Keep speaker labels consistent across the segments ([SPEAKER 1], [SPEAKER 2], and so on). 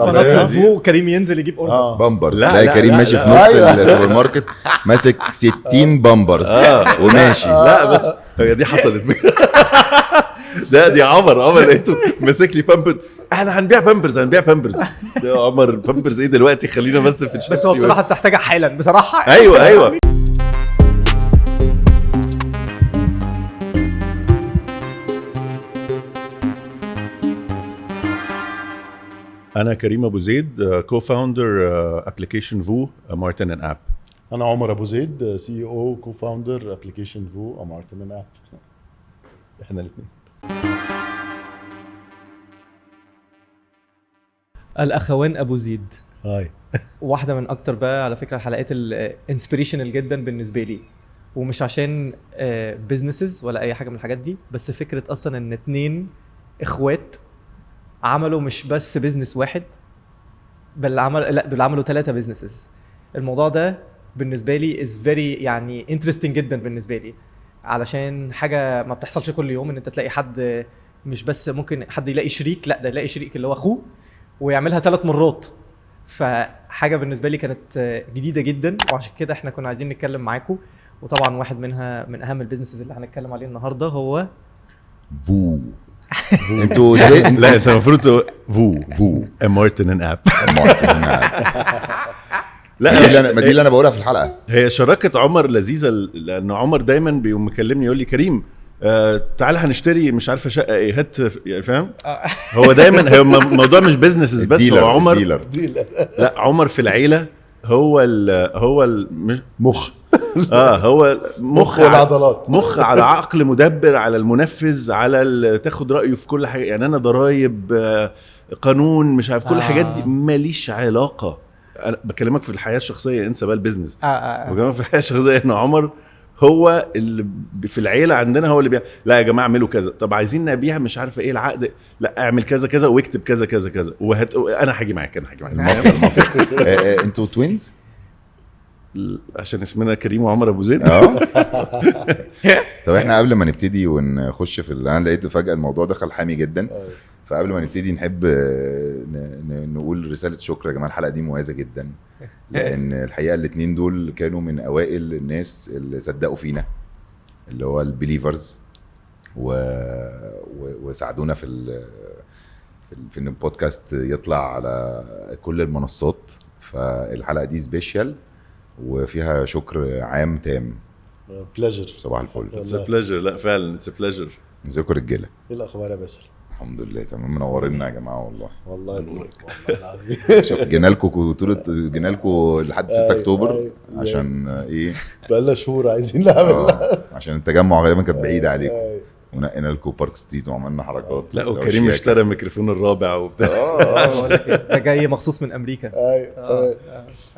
[SPEAKER 1] فنطلع فوق كريم ينزل يجيب اوردر
[SPEAKER 2] بامبرز.
[SPEAKER 3] لا،
[SPEAKER 2] تلاقي
[SPEAKER 3] لا،
[SPEAKER 2] كريم
[SPEAKER 3] لا،
[SPEAKER 2] ماشي
[SPEAKER 3] لا.
[SPEAKER 2] في نص السوبر ماركت ماسك 60 بامبرز وماشي.
[SPEAKER 3] لا بس هي دي حصلت ده دي عمر لقيته ماسك لي بامبرز. احنا هنبيع بامبرز ده عمر بامبرز ايه دلوقتي؟ خلينا بس في
[SPEAKER 1] بس هو بصراحه تحتاجها حالا بصراحه.
[SPEAKER 3] ايوه انا كريم ابو زيد، كو فاوندر ابلكيشن فو مارتن ان اب.
[SPEAKER 4] انا عمر ابو زيد، سي او كو فاوندر ابلكيشن فو مارتن ان اب.
[SPEAKER 3] احنا الاثنين.
[SPEAKER 1] الاخوان ابو زيد
[SPEAKER 4] هاي
[SPEAKER 1] واحده من اكتر بقى على فكره الحلقات الانسبيريشنال جدا بالنسبه لي، ومش عشان بيزنسز ولا اي حاجه من الحاجات دي، بس فكره اصلا ان 2 اخوات عملوا مش بس بيزنس واحد، بل دول عملوا 3 بيزنسز. الموضوع ده بالنسبه لي is very يعني interesting جدا بالنسبه لي، علشان حاجه ما بتحصلش كل يوم، ان انت تلاقي حد مش بس ممكن حد يلاقي شريك، لا ده يلاقي شريك اللي هو اخوه ويعملها 3 مرات. فحاجه بالنسبه لي كانت جديده جدا، وعشان كده احنا كنا عايزين نتكلم معاكم. وطبعا واحد منها من اهم البيزنسز اللي هنتكلم عليه النهارده هو
[SPEAKER 2] فو. انتوا
[SPEAKER 3] لا انت المفروض فو مارتن ان اب.
[SPEAKER 2] لا ما دي اللي انا بقولها في الحلقه.
[SPEAKER 3] هي شراكه عمر لذيذه، لان عمر دايما بيقوم مكلمني يقول لي كريم تعالى هنشتري مش عارفه شقه ايه، هات يعني فاهم. هو دايما هو الموضوع مش بيزنس بس، هو عمر لا عمر في العيله هو
[SPEAKER 4] مخ
[SPEAKER 3] هو
[SPEAKER 4] مخ والعضلات،
[SPEAKER 3] مخ على عقل مدبر، على المنفذ، على تاخد رايه في كل حاجه. يعني انا ضرايب، قانون، مش عارف كل الحاجات دي ماليش علاقه. انا بكلمك في الحياه الشخصيه، انسى بقى البيزنس. بكلمك في الحياه الشخصيه ان عمر هو اللي في العيله عندنا، هو اللي لا يا جماعه اعملوا كذا، طب عايزين نبيع مش عارفه ايه العقد، لا اعمل كذا كذا واكتب كذا كذا كذا انا هاجي معاك
[SPEAKER 2] المافيا. انتوا توينز
[SPEAKER 3] عشان اسمنا كريم وعمر ابو زيد.
[SPEAKER 2] طب احنا قبل ما نبتدي ونخش في انا لقيت فجاه الموضوع دخل حامي جدا، فقبل ما نبتدي نحب نقول رساله شكر يا جماعه. الحلقه دي مميزه جدا، لان الحقيقه الاثنين دول كانوا من اوائل الناس اللي صدقوا فينا، اللي هو البيليفرز، وساعدونا في ان البودكاست يطلع على كل المنصات. فالحلقه دي سبيشال وفيها شكر عام تام.
[SPEAKER 4] بليجر.
[SPEAKER 2] صباح الفل.
[SPEAKER 3] اتس ا بليجر. لا فعلا اتس ا بليجر.
[SPEAKER 2] ازيكم رجاله؟
[SPEAKER 4] ايه الاخبار يا باسل؟
[SPEAKER 2] الحمد لله تمام، منورينا يا جماعه.
[SPEAKER 4] والله نورك والله العظيم.
[SPEAKER 2] جينا لكم لحد 6 اكتوبر عشان ايه؟
[SPEAKER 4] بقالنا شهور عايزين نعمل
[SPEAKER 2] عشان التجمع غالبا كانت بعيده عليكم، ونقينا لكم بارك ستريت وعملنا حركات.
[SPEAKER 3] لا وكريم اشترى الميكروفون الرابع وبتاع.
[SPEAKER 1] ده جاي مخصوص من امريكا.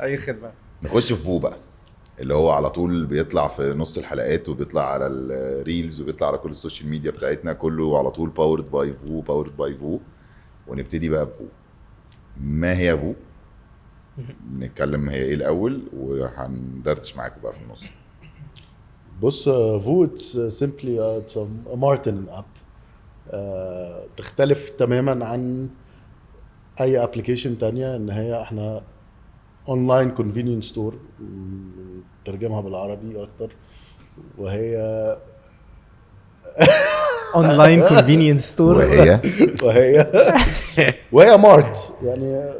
[SPEAKER 1] اي خدمه.
[SPEAKER 2] نخش في فو بقى، اللي هو على طول بيطلع في نص الحلقات وبيطلع على الريلز وبيطلع على كل السوشيال ميديا بتاعتنا، كله على طول باورد باي فو. ونبتدي بقى بفو. ما هي فو؟ نتكلم هي ايه الاول، وهندردش معاكم بقى في النص.
[SPEAKER 4] بص، فو اتس سيمبلي اتس مارتن اب. تختلف تماما عن اي ابلكيشن تانية، ان هي احنا اونلاين كونفينينس ستور، ترجمها بالعربي اكتر، وهي
[SPEAKER 1] اونلاين كونفينينس ستور،
[SPEAKER 4] وهي مارت يعني.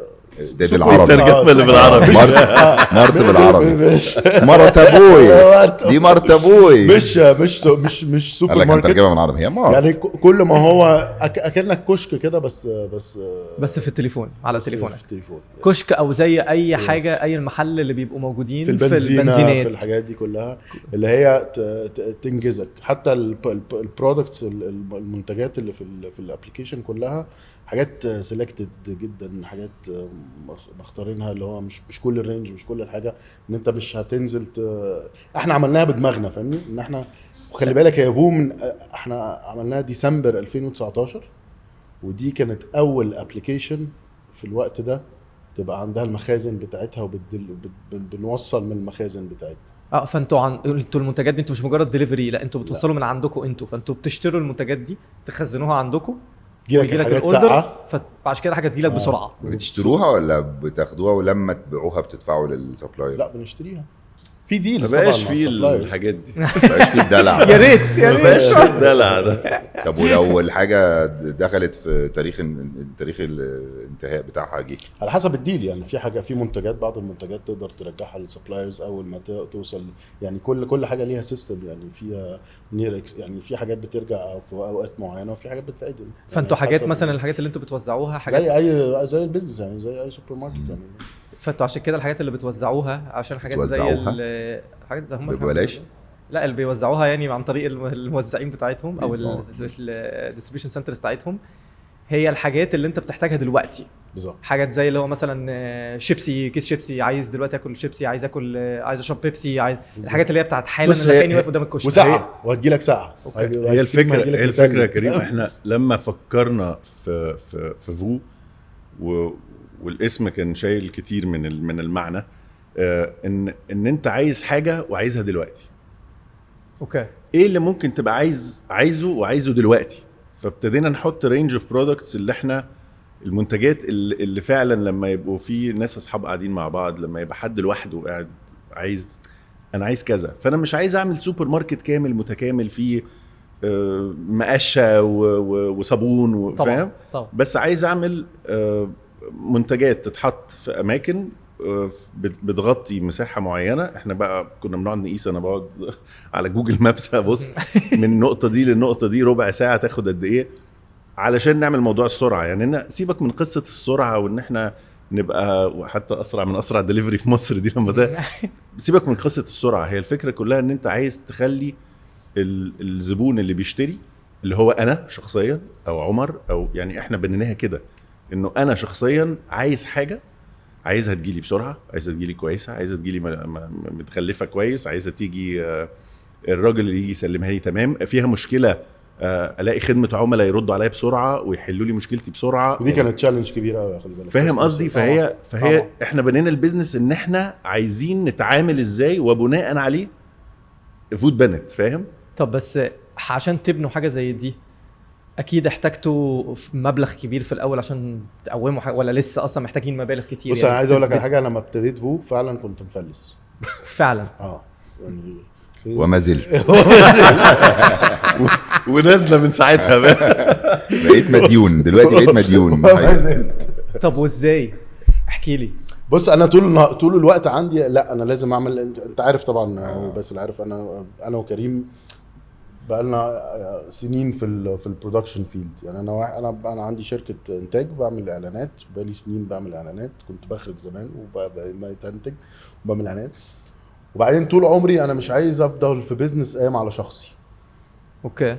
[SPEAKER 2] ده بالعربي،
[SPEAKER 3] الترجمه اللي بالعربي.
[SPEAKER 2] مارت بالعربي. مرت ابوي، دي مرت ابوي.
[SPEAKER 4] مش سوبر ماركت.
[SPEAKER 2] قال لك ترجمه من العربي هي مارت.
[SPEAKER 4] يعني كل ما هو اكنك كشك كده، بس
[SPEAKER 1] في التليفون، على تليفونك.
[SPEAKER 4] في التليفون
[SPEAKER 1] كشك او زي اي حاجه، اي المحل اللي بيبقوا موجودين
[SPEAKER 4] في البنزينات، في الحاجات دي كلها اللي هي تنجزك. حتى البرودكتس، المنتجات اللي في الابلكيشن كلها حاجات سيلكتد جدا، حاجات مختارينها، اللي هو مش كل الرينج، مش كل الحاجه، ان انت مش هتنزل احنا عملناها بدماغنا، فاهمني؟ ان احنا، وخلي بالك يا فو، احنا عملناها ديسمبر 2019، ودي كانت اول ابلكيشن في الوقت ده تبقى عندها المخازن بتاعتها، بنوصل من المخازن بتاعتنا.
[SPEAKER 1] فانتوا المنتجات دي انتوا مش مجرد ديليفري، لا انتوا بتوصلوا من عندكم انتوا، فانتوا بتشتروا المنتجات دي تخزنوها عندكم ويجي لك
[SPEAKER 4] حاجات
[SPEAKER 1] الاوردر،
[SPEAKER 4] ساقعه.
[SPEAKER 1] فعشان كده حاجه تجي لك بسرعه.
[SPEAKER 2] بتشتروها ولا بتاخدوها ولما تبيعوها بتدفعوا للسبلاير؟
[SPEAKER 4] لا بنشتريها في ديلز
[SPEAKER 3] ما
[SPEAKER 4] طبعا
[SPEAKER 3] بقاش
[SPEAKER 4] مع
[SPEAKER 3] في
[SPEAKER 4] السبلايرز.
[SPEAKER 3] الحاجات دي.
[SPEAKER 2] مبقاش في الدلع.
[SPEAKER 1] يا ريت يا
[SPEAKER 3] ما
[SPEAKER 1] ريت.
[SPEAKER 3] بقاش في الدلع ده.
[SPEAKER 2] طب ولو الحاجه دخلت في تاريخ الانتهاء بتاعها جه؟
[SPEAKER 4] على حسب الديل يعني. في حاجه، في منتجات، بعض المنتجات تقدر ترجعها للسبلايرز اول ما توصل يعني. كل حاجه ليها سيستم يعني. فيها يعني في حاجات بترجع في اوقات معينه وفي حاجات بتتعدم.
[SPEAKER 1] فانتوا
[SPEAKER 4] يعني
[SPEAKER 1] حاجات
[SPEAKER 4] حسب
[SPEAKER 1] مثلا الحاجات اللي انتوا بتوزعوها حاجات
[SPEAKER 4] زي البيزنس يعني، زي اي سوبر ماركت يعني.
[SPEAKER 1] فانتوا عشان كده الحاجات اللي بتوزعوها عشان حاجات زي
[SPEAKER 2] بتوزعوها؟
[SPEAKER 1] الحاجات اللي هم
[SPEAKER 2] ببلاش؟
[SPEAKER 1] لا اللي بيوزعوها يعني عن طريق الموزعين بتاعتهم او الديستريبيوشن سنترز بتاعتهم، هي الحاجات اللي انت بتحتاجها دلوقتي.
[SPEAKER 4] بالظبط.
[SPEAKER 1] حاجات زي اللي هو مثلا شيبسي، كيس شيبسي، عايز دلوقتي اكل شيبسي، عايز اكل، عايز اشرب بيبسي، عايز الحاجات اللي هي بتاعت حالا
[SPEAKER 3] بص،
[SPEAKER 1] انا
[SPEAKER 3] هي-
[SPEAKER 1] كاني واقف قدام الكشري
[SPEAKER 4] وساعه وهتجي لك ساعه.
[SPEAKER 3] هي الفكره يا كريم، احنا لما فكرنا في فو والاسم كان شايل كتير من المعنى، ان انت عايز حاجه وعايزها دلوقتي.
[SPEAKER 1] اوكي.
[SPEAKER 3] ايه اللي ممكن تبقى عايزه دلوقتي؟ فابتدينا نحط رينج اوف برودكتس اللي احنا المنتجات اللي فعلا لما يبقوا في ناس اصحاب قاعدين مع بعض، لما يبقى حد لوحده قاعد انا عايز كذا، فانا مش عايز اعمل سوبر ماركت كامل متكامل فيه مقشه وصابون فاهم، بس عايز اعمل منتجات تتحط في اماكن بتغطي مساحه معينه. احنا بقى كنا بنقعد نقيس، انا بقعد على جوجل مابس ابص من النقطه دي للنقطه دي ربع ساعه تاخد قد ايه، علشان نعمل موضوع السرعه. يعني سيبك من قصه السرعه وان احنا نبقى حتى اسرع من اسرع دليفري في مصر دي لما سيبك من قصه السرعه. هي الفكره كلها ان انت عايز تخلي الزبون اللي بيشتري، اللي هو انا شخصيا او عمر، او يعني احنا بنيناها كده انه انا شخصيا عايز حاجه، عايزها تجيلي بسرعه، عايزها تجيلي كويسه، عايزها تجيلي متغلفه كويس، عايزها تيجي الراجل اللي يجي يسلمها لي تمام، فيها مشكله الاقي خدمه عملاء يردوا عليا بسرعه ويحلوا لي مشكلتي بسرعه.
[SPEAKER 4] ودي كانت تشالنج كبيره قوي، خلي بالك.
[SPEAKER 3] فاهم قصدي؟ فهي احنا بنينا البيزنس ان احنا عايزين نتعامل ازاي، وبناء عليه فود بنت. فاهم؟
[SPEAKER 1] طب بس عشان تبنوا حاجه زي دي اكيد احتاجتوا مبلغ كبير في الاول عشان تقوموا ولا لسه اصلا محتاجين مبالغ كتير؟
[SPEAKER 4] بص
[SPEAKER 1] يعني
[SPEAKER 4] انا عايز اقول لك على حاجه، لما ابتديت فو فعلا كنت مفلس
[SPEAKER 1] فعلا.
[SPEAKER 4] يعني
[SPEAKER 2] وما زلت
[SPEAKER 3] ونازله من ساعتها
[SPEAKER 2] بقيت مديون دلوقتي، بقيت مديون.
[SPEAKER 1] طب وازاي؟ احكي لي.
[SPEAKER 4] بص انا طول الوقت عندي لا انا لازم اعمل، انت عارف طبعا، بس اللي عارف انا وكريم بقالنا سنين في البرودكشن فيلد. يعني انا عندي شركه انتاج بعمل اعلانات، بقالي سنين بعمل اعلانات، كنت بخرج زمان وبقيت انتج وبعمل اعلانات. وبعدين طول عمري انا مش عايز افضل في بيزنس قايم على شخصي.
[SPEAKER 1] اوكي.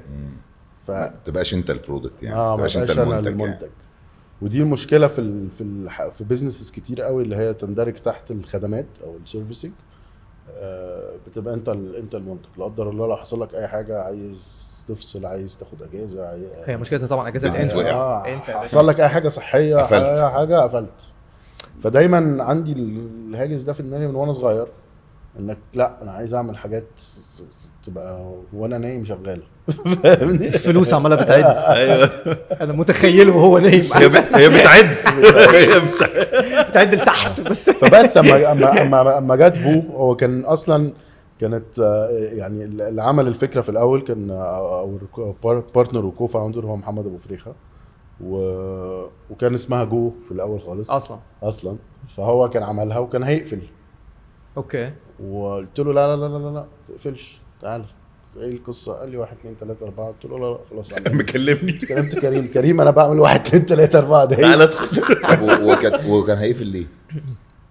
[SPEAKER 2] تبقاش انت البرودكت يعني،
[SPEAKER 4] ما
[SPEAKER 2] تبقاش انت المنتج يعني.
[SPEAKER 4] ودي المشكله في بيزنسز كتير قوي اللي هي تندرج تحت الخدمات او السيرفيسنج. بتبقى انت المنتج. لا قدر الله لو حصل لك اي حاجه، عايز تفصل، عايز تاخد اجازه،
[SPEAKER 1] هي مشكلتها طبعا اجازه
[SPEAKER 4] انسى حصل لك اي حاجه صحيه، اي حاجه قفلت. فدايما عندي الهاجس ده في دماغي من وانا صغير، انك لا انا عايز اعمل حاجات تبقى وانا نايم شغاله. فاهمني؟
[SPEAKER 1] الفلوس عماله بتعد. ايوه انا متخيله وهو نايم.
[SPEAKER 3] هي بتعد
[SPEAKER 1] بتعد لتحت بس.
[SPEAKER 4] فبس اما جت فو، هو كان اصلا كانت يعني اللي عمل الفكره في الاول كان بارتنر وكو فاوندر هو محمد ابو فريخه، وكان اسمها جو في الاول خالص اصلا. فهو كان عملها وكان هيقفل.
[SPEAKER 1] اوكي.
[SPEAKER 4] وقلت له لا تقفلش، تعال ايه القصه؟ قال لي 1 2 3 4. قلت له لا خلاص.
[SPEAKER 3] مكلمني،
[SPEAKER 4] كلمت كريم انا بعمل 1 2 3 4 ده.
[SPEAKER 3] تعال ادخل.
[SPEAKER 2] وكان هيقفل ليه؟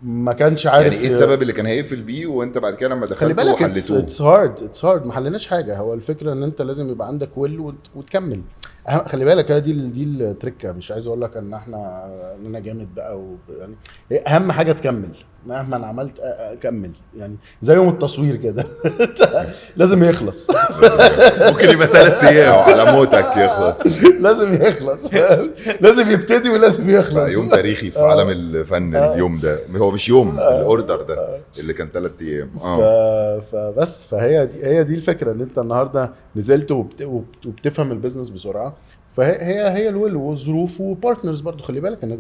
[SPEAKER 4] ما كانش عارف
[SPEAKER 2] يعني ايه السبب اللي كان هيقفل بيه، وانت بعد كده لما دخلت
[SPEAKER 4] وحلتوه؟ اتس هارد ما حلناش حاجه. هو الفكره ان انت لازم يبقى عندك وتكمل. خلي بالك دي التركه. مش عايز اقول لك ان انا جامد بقى يعني اهم حاجه تكمل مهما انا عملت. اكمل يعني زي يوم التصوير كده. لازم يخلص.
[SPEAKER 3] ممكن يبقى 3 ايام
[SPEAKER 2] على موتك يخلص.
[SPEAKER 4] لازم يخلص. لازم يبتدي ولازم يخلص.
[SPEAKER 2] يوم تاريخي في عالم الفن. اليوم ده هو مش يوم، الاوردر ده اللي كان 3 ايام.
[SPEAKER 4] فبس هي دي الفكره، ان انت النهارده نزلت وبتفهم البيزنس بسرعه، فهي الويل والظروف وبارتنرز برضو. خلي بالك انك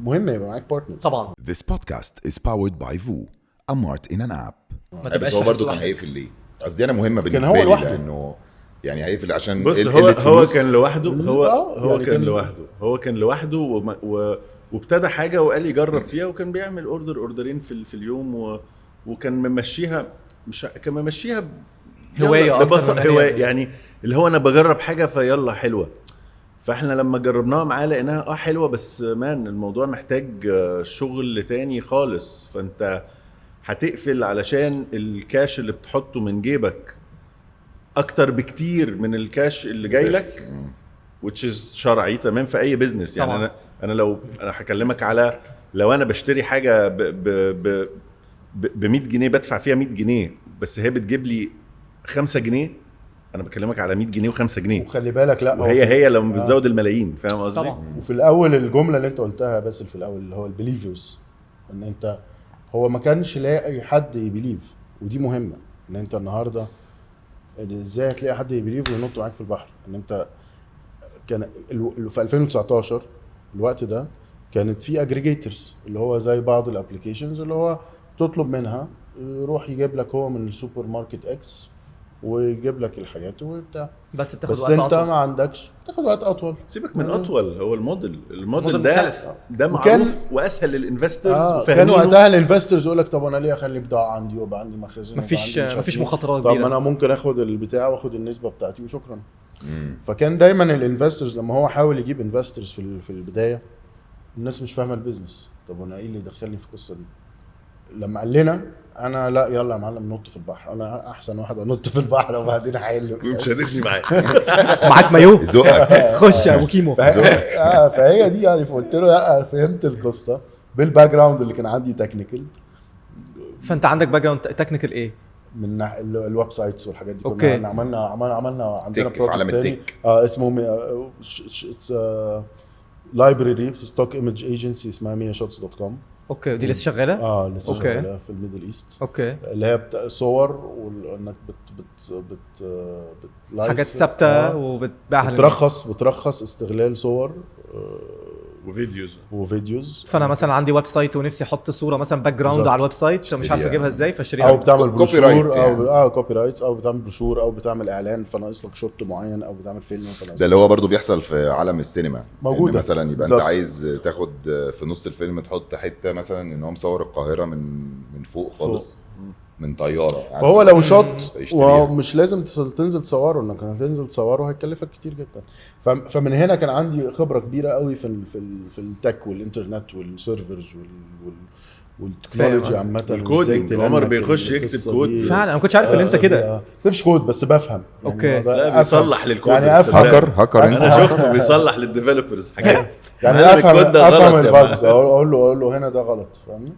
[SPEAKER 4] مهم يبقى معاك بارتنر.
[SPEAKER 1] طبعا
[SPEAKER 5] This podcast is powered by VU, a mart in an app.
[SPEAKER 1] ما
[SPEAKER 2] بس
[SPEAKER 1] تبقاش
[SPEAKER 2] هو برضه
[SPEAKER 1] حاسس
[SPEAKER 2] كان
[SPEAKER 1] لوحدك.
[SPEAKER 2] هيقفل ليه؟ قصدي انا مهمه بالنسبه
[SPEAKER 4] هو
[SPEAKER 2] لي
[SPEAKER 4] لوحده.
[SPEAKER 2] لانه يعني هيقفل عشان
[SPEAKER 3] بص
[SPEAKER 2] قلة
[SPEAKER 3] هو
[SPEAKER 2] فلوس.
[SPEAKER 3] كان لوحده. هو
[SPEAKER 4] يعني
[SPEAKER 3] كان
[SPEAKER 4] كان-
[SPEAKER 3] لوحده. هو كان لوحده وابتدى حاجه وقال يجرب فيها، وكان بيعمل اوردرين في اليوم وكان ممشيها، مش كان ممشيها
[SPEAKER 1] هواية أكتر
[SPEAKER 3] ببساطة،
[SPEAKER 1] من هي
[SPEAKER 3] هوايه
[SPEAKER 1] هي.
[SPEAKER 3] يعني اللي هو انا بجرب حاجه فيلا حلوه. فاحنا لما جربناها معاه لقيناها حلوه، بس مان الموضوع محتاج شغل تاني خالص. فانت هتقفل علشان الكاش اللي بتحطه من جيبك اكتر بكتير من الكاش اللي جاي لك، which is شرعي تمام في اي بزنس. يعني
[SPEAKER 1] طبعاً.
[SPEAKER 3] انا لو انا هكلمك على لو انا بشتري حاجه ب 100 جنيه بدفع فيها 100 جنيه بس هي بتجيب لي 5 جنيه، انا بكلمك على 100 جنيه و5 جنيه.
[SPEAKER 4] وخلي بالك لا
[SPEAKER 3] وهي لما بتزود الملايين، فاهم قصدي؟
[SPEAKER 1] طبعا
[SPEAKER 4] وفي الاول الجمله اللي انت قلتها بس في الاول اللي هو البليفرز، ان انت هو ما كانش لاقي حد يبليف، ودي مهمه. ان انت النهارده ازاي هتلاقي حد يبليف وينط معاك في البحر؟ ان انت كان في 2019 الوقت ده كانت في اجريجيتورز اللي هو زي بعض الابلكيشنز اللي هو تطلب منها يروح يجيب لك هو من السوبر ماركت اكس ويجيب لك الحاجات وبتاع.
[SPEAKER 1] بس بتاخد
[SPEAKER 4] بس
[SPEAKER 1] وقت
[SPEAKER 4] انت
[SPEAKER 1] أطول.
[SPEAKER 4] ما عندكش، تاخد وقت اطول.
[SPEAKER 3] سيبك من اطول، هو الموديل
[SPEAKER 1] موديل
[SPEAKER 3] ده
[SPEAKER 1] مختلف.
[SPEAKER 3] ده
[SPEAKER 4] وكان-
[SPEAKER 3] معروف واسهل للانفسترز
[SPEAKER 4] كان
[SPEAKER 3] وفاهمينه.
[SPEAKER 4] وقتها الانفسترز يقول لك طب انا ليه اخلي بضاعه عندي ويبقى عندي مخازن
[SPEAKER 1] مفيش
[SPEAKER 4] ويبقى عندي مش عارف إيه؟
[SPEAKER 1] مخاطرات
[SPEAKER 4] طب ما
[SPEAKER 1] كبيره.
[SPEAKER 4] انا ممكن اخد البتاع واخد النسبه بتاعتي وشكرا. فكان دايما الانفسترز لما هو حاول يجيب انفسترز في البدايه الناس مش فاهمه البيزنس. طب وانا ايه اللي دخلني في القصه دي؟ لما قال لنا انا لا يلا يا معلم نط في البحر، انا احسن واحد انط في البحر وبعدين هحل.
[SPEAKER 3] ومشاركني معاه.
[SPEAKER 1] معاك مايو
[SPEAKER 2] ذوقك.
[SPEAKER 1] خش يا ابو كيمو.
[SPEAKER 4] فهي دي يعني. فقلت له لا فهمت القصه بالباك جراوند اللي كان عندي تكنيكال
[SPEAKER 1] فانت عندك باك جراوند تكنيكال ايه؟
[SPEAKER 4] من الويب سايتس والحاجات دي.
[SPEAKER 1] أوكي.
[SPEAKER 4] كنا عملنا عندنا
[SPEAKER 2] تك في عالم
[SPEAKER 4] بروجكت تاني
[SPEAKER 2] التك.
[SPEAKER 4] اسمه لايبرري ستوك ايمج ايجنسي اسمها miashots.com.
[SPEAKER 1] اوكي دي لسه شغاله؟
[SPEAKER 4] لسه
[SPEAKER 1] أوكي.
[SPEAKER 4] شغاله في الميدل ايست.
[SPEAKER 1] اوكي
[SPEAKER 4] اللي هي صور وانك
[SPEAKER 1] حاجات ثابته وبتبيعها للناس.
[SPEAKER 4] بترخص استغلال صور
[SPEAKER 3] وفيديوز.
[SPEAKER 4] وفيديوز.
[SPEAKER 1] فانا مثلا عندي ويب سايت ونفسي احط صوره مثلا باك جراوند
[SPEAKER 4] بالظبط.
[SPEAKER 1] على الويب سايت مش عارف
[SPEAKER 2] اشتريها.
[SPEAKER 1] اجيبها ازاي فاشتريها.
[SPEAKER 4] او بتعمل
[SPEAKER 2] كوبي
[SPEAKER 4] بروشور
[SPEAKER 2] رايتس
[SPEAKER 4] او
[SPEAKER 2] يعني.
[SPEAKER 4] كوبي رايتس او بتعمل بروشور او بتعمل اعلان فناقص لك شوت معين او بتعمل فيلم فناقص
[SPEAKER 2] ده اللي هو برضو بيحصل في عالم السينما.
[SPEAKER 4] موجودة.
[SPEAKER 2] إن مثلا يبقى
[SPEAKER 4] بالظبط.
[SPEAKER 2] انت عايز تاخد في نص الفيلم تحط حته مثلا ان هو مصور القاهره من فوق خالص من طياره.
[SPEAKER 4] فهو لو شوت
[SPEAKER 2] يشتريها.
[SPEAKER 4] ومش لازم تنزل تصوره، انك هتنزل تصوره هيكلفك كتير جدا. فمن هنا كان عندي خبره كبيره قوي في التك والانترنت والسيرفرز والتكنولوجي عامه.
[SPEAKER 3] والكودينج. عمر بيخش يكتب كود.
[SPEAKER 1] فعلا انا ما كنتش عارف ان انت كده.
[SPEAKER 4] ما كتبش كود بس بفهم.
[SPEAKER 1] أوكي.
[SPEAKER 4] الموضوع
[SPEAKER 3] لا
[SPEAKER 4] أفهم.
[SPEAKER 3] بيصلح للكود.
[SPEAKER 4] يعني افهم
[SPEAKER 2] هاكر انت.
[SPEAKER 3] انا شفته بيصلح للديفلوبرز حاجات.
[SPEAKER 4] يعني
[SPEAKER 3] معلم
[SPEAKER 4] افهم
[SPEAKER 3] الكود ده
[SPEAKER 4] افهم
[SPEAKER 3] غلط يا
[SPEAKER 4] الباجز، اقول له هنا ده غلط. فاهمني؟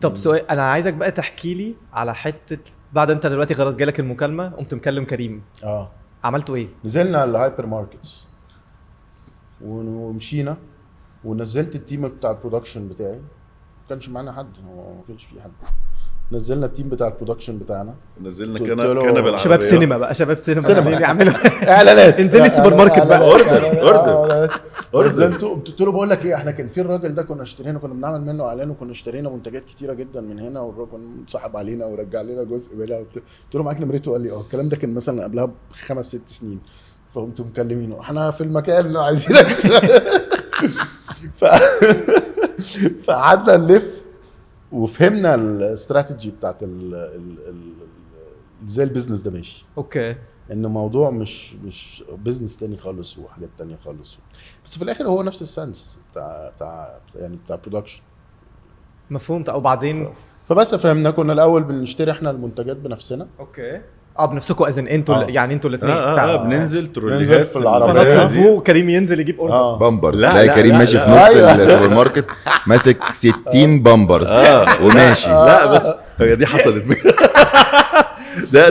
[SPEAKER 1] طب سؤال، انا عايزك بقى تحكي لي على حته بعد انت دلوقتي خلاص جالك المكالمه قمت مكلم كريم عملتوا ايه؟
[SPEAKER 4] نزلنا الهايبر ماركتس ومشينا ونزلت التيم بتاع البرودكشن بتاعي. ما كانش معانا حد، هو ما كانش في حد. نزلنا التيم بتاع البرودكشن بتاعنا.
[SPEAKER 3] نزلنا
[SPEAKER 4] قلت
[SPEAKER 3] كنبه
[SPEAKER 4] له
[SPEAKER 3] بالعربيات.
[SPEAKER 1] شباب سينما بقى، شباب سينما نازلين يعملوا
[SPEAKER 4] اعلانات.
[SPEAKER 1] انزل لي السوبر ماركت بقى.
[SPEAKER 3] اوردر.
[SPEAKER 4] نزلته قلت له بقول لك ايه، احنا كان في الراجل ده كنا بنعمل منه اعلان وكنا اشترينا منتجات كتيره جدا من هنا والراجل كان صاحب علينا ورجع لنا جزء منها. قلت له معاك نمرته؟ قال لي الكلام ده كان مثلا قبلها ب5-6 سنين. فقمت مكلمينه احنا في المكان اللي عايزينك. فقعدنا نلف وفهمنا الاستراتيجي بتاعت ازاي البيزنس ده ماشي.
[SPEAKER 1] اوكي
[SPEAKER 4] ان الموضوع مش بيزنس تاني خالص وحاجات تانية خالص. بس في الاخر هو نفس السنس بتاع برودكشن.
[SPEAKER 1] مفهوم. او بعدين
[SPEAKER 4] فبس فهمنا كنا الاول بنشتري احنا المنتجات بنفسنا.
[SPEAKER 1] اوكي بنفسكم ازن انتوا يعني انتوا الاثنين
[SPEAKER 3] بننزل تروليهات
[SPEAKER 4] ننزل في العربية.
[SPEAKER 1] فنطلع
[SPEAKER 3] دي.
[SPEAKER 1] فوق كريم ينزل يجيب اوردر.
[SPEAKER 2] بامبرز.
[SPEAKER 3] لا،
[SPEAKER 2] تلاقي
[SPEAKER 3] لا،
[SPEAKER 2] كريم
[SPEAKER 3] لا،
[SPEAKER 2] ماشي
[SPEAKER 3] لا.
[SPEAKER 2] في نص
[SPEAKER 4] أيوة.
[SPEAKER 2] السوبر ماركت ماسك 60 بامبرز وماشي.
[SPEAKER 3] لا بس هي دي حصلت.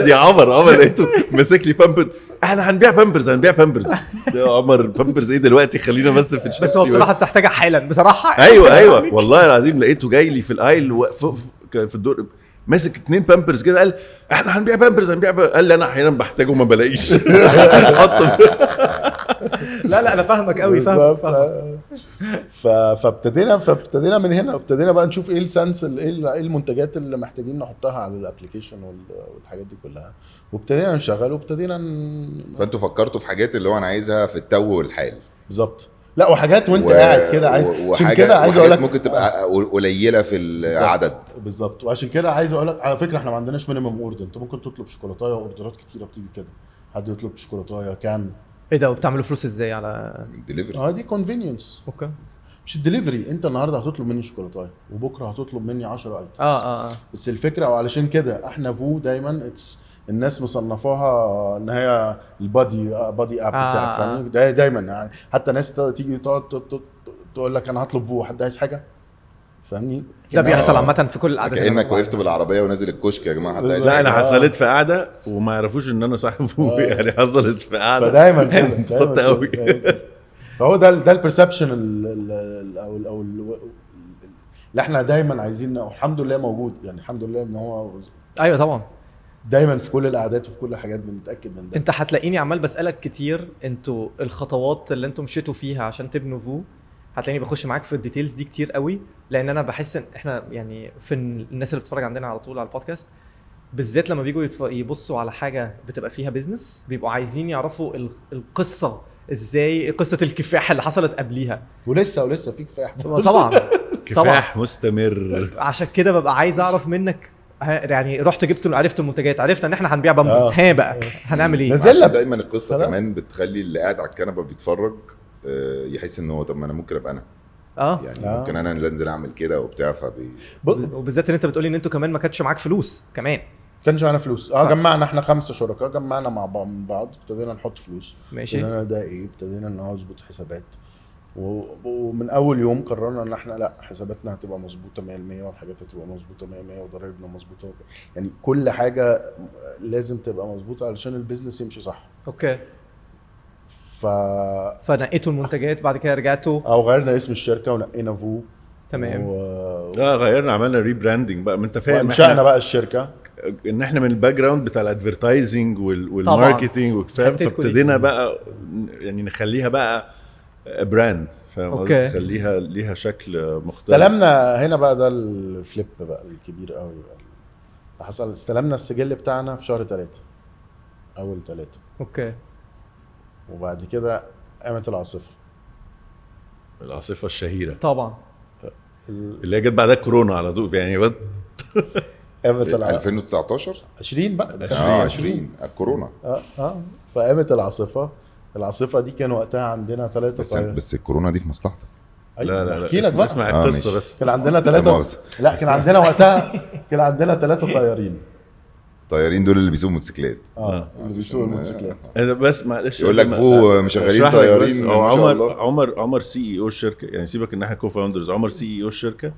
[SPEAKER 3] دي عمر لقيته ماسك لي بامبر. احنا هنبيع بامبرز ده عمر بامبرز ايه دلوقتي؟ خلينا بس في الشخصي.
[SPEAKER 1] بس هو بصراحه بتحتاجها حالا بصراحه.
[SPEAKER 3] ايوه والله العظيم لقيته جاي لي في الايل في الدور ماسك 2 بامبرز كده. قال احنا هنبيع بامبرز قال لي انا احيانا بحتاجه ما بلاقيش.
[SPEAKER 1] لا انا فاهمك قوي،
[SPEAKER 4] بالظبط.
[SPEAKER 1] فاهم.
[SPEAKER 4] فابتدينا من هنا، وابتدينا بقى نشوف ايه السنس، ايه المنتجات اللي محتاجين نحطها على الابلكيشن والحاجات دي كلها، وابتدينا نشغل، وابتدينا
[SPEAKER 2] فانتوا فكرتوا في حاجات اللي هو انا عايزها في التو والحال.
[SPEAKER 4] بالظبط. لا وحاجات وانت قاعد كده عايز، عشان كده عايز اقول لك
[SPEAKER 2] ممكن تبقى قليله في العدد.
[SPEAKER 4] بالظبط. وعشان كده عايز اقول لك على فكره احنا ما عندناش مينيمم اوردر، انت ممكن تطلب شوكولاته، اوردرات كتيره بتيجي كده، حد يطلب شوكولاته كام.
[SPEAKER 1] ايه ده؟ وبتعملوا فلوس ازاي على
[SPEAKER 2] ديليفري.
[SPEAKER 4] دي كونفينينس،
[SPEAKER 1] اوكي؟
[SPEAKER 4] مش الدليفري. انت النهارده هتطلب مني شوكولاته وبكره هتطلب مني 10 ايتمز.
[SPEAKER 1] اه
[SPEAKER 4] بس الفكره، وعلشان كده احنا فو دايما الناس مصنفاها ان هي البادي اب بتاعك، فاهمني؟ دايما يعني حتى ناس تيجي تقعد تقول لك انا هطلب فو، حد عايز حاجه، فاهمني؟
[SPEAKER 1] ده بيحصل عامه في كل القعدات.
[SPEAKER 2] كانك وقفت بالعربيه ونازل الكشك يا جماعه، حد عايز
[SPEAKER 3] لا
[SPEAKER 2] حاجة؟
[SPEAKER 3] انا حصلت في قعده وما يعرفوش ان انا صاحب فو يعني حصلت في قعده
[SPEAKER 4] فدايما كده
[SPEAKER 3] انبسطت قوي.
[SPEAKER 4] فهو ده البرسبشن او اللي احنا دايما عايزين، الحمد لله موجود يعني، الحمد لله ان هو
[SPEAKER 1] ايوه طبعا.
[SPEAKER 4] دايما في كل القعدات وفي كل الحاجات بنتاكد من ده.
[SPEAKER 1] انت هتلاقيني عمال بسالك كتير، انتوا الخطوات اللي انتوا مشيتوا فيها عشان تبنوا فو، هتلاقيني بخش معاك في الديتيلز دي كتير قوي، لان انا بحس ان احنا يعني في الناس اللي بتتفرج عندنا على طول على البودكاست بالذات، لما بيجوا يبصوا على حاجه بتبقى فيها بيزنس، بيبقوا عايزين يعرفوا القصه ازاي، قصه الكفاح اللي حصلت قبليها.
[SPEAKER 4] ولسه في كفاح
[SPEAKER 1] طبعا
[SPEAKER 3] كفاح مستمر.
[SPEAKER 1] عشان كده ببقى عايز اعرف منك، يعني رحت جبت عرفت المنتجات، عرفنا ان احنا هنبيع بامبرز، ها بقى هنعمل ايه؟
[SPEAKER 4] نزل
[SPEAKER 2] عشان
[SPEAKER 4] لك
[SPEAKER 2] دايما القصه
[SPEAKER 4] سلام.
[SPEAKER 2] كمان بتخلي اللي قاعد على الكنبه بيتفرج يحس ان هو طب ما انا ممكن ابقى انا يعني ممكن انا اللي انزل اعمل كده وبتاع
[SPEAKER 1] وبالذات ان انت بتقولي ان انتوا كمان ما كانش معاك فلوس كمان.
[SPEAKER 4] كانش معانا فلوس. جمعنا احنا 5 شركاء، جمعنا مع بعض، ابتدينا نحط فلوس.
[SPEAKER 1] ماشي.
[SPEAKER 4] ابتدينا ده ايه، ابتدينا نظبط حسابات، ومن اول يوم قررنا ان احنا لا، حساباتنا هتبقى مظبوطه 100%، والحاجات هتبقى مظبوطه 100%، وضرايبنا مظبوطه، يعني كل حاجه لازم تبقى مظبوطه علشان البيزنس يمشي صح.
[SPEAKER 1] اوكي.
[SPEAKER 4] ف
[SPEAKER 1] فنقيتوا المنتجات، بعد كده رجعتوا
[SPEAKER 4] غيرنا اسم الشركه ونقينا فو.
[SPEAKER 1] تمام.
[SPEAKER 3] غيرنا، عملنا ريبراندنج بقى، ما انت فاهم
[SPEAKER 4] انشأنا بقى الشركه،
[SPEAKER 3] ان احنا من الباك جراوند بتاع الادفيرتايزنج والماركتنج وكفايه، فابتدينا بقى يعني نخليها بقى براند، فاهم قصدي؟ تخليها ليها شكل مختلف.
[SPEAKER 4] استلمنا هنا بقى، ده الفليب بقى الكبير قوي بقى حصل. استلمنا السجل بتاعنا في شهر 3، اول 3.
[SPEAKER 1] اوكي.
[SPEAKER 4] وبعد كده قامت
[SPEAKER 3] العاصفه الشهيره
[SPEAKER 1] طبعا
[SPEAKER 3] اللي هي جت بعدها كورونا على طول يعني.
[SPEAKER 4] قامت
[SPEAKER 2] 2019
[SPEAKER 4] 20 بقى
[SPEAKER 2] 20 الكورونا.
[SPEAKER 4] فقامت العاصفه دي كان وقتها عندنا 3
[SPEAKER 2] بس الكورونا دي في مصلحتك.
[SPEAKER 3] لا
[SPEAKER 4] احكي لك بقى،
[SPEAKER 3] اسمع القصه بس.
[SPEAKER 4] كان عندنا 3 لا كان عندنا وقتها كان عندنا 3 طيارين.
[SPEAKER 2] الطيارين دول اللي بيسوقوا موتوسيكلات.
[SPEAKER 4] اللي بيسوقوا الموتوسيكلات.
[SPEAKER 3] انا بس معلش
[SPEAKER 2] يقول لك فو مشغلين طيارين.
[SPEAKER 3] او عمر سي اي او الشركه، يعني سيبك ان احنا كو فاوندرز، عمر سي اي او الشركه،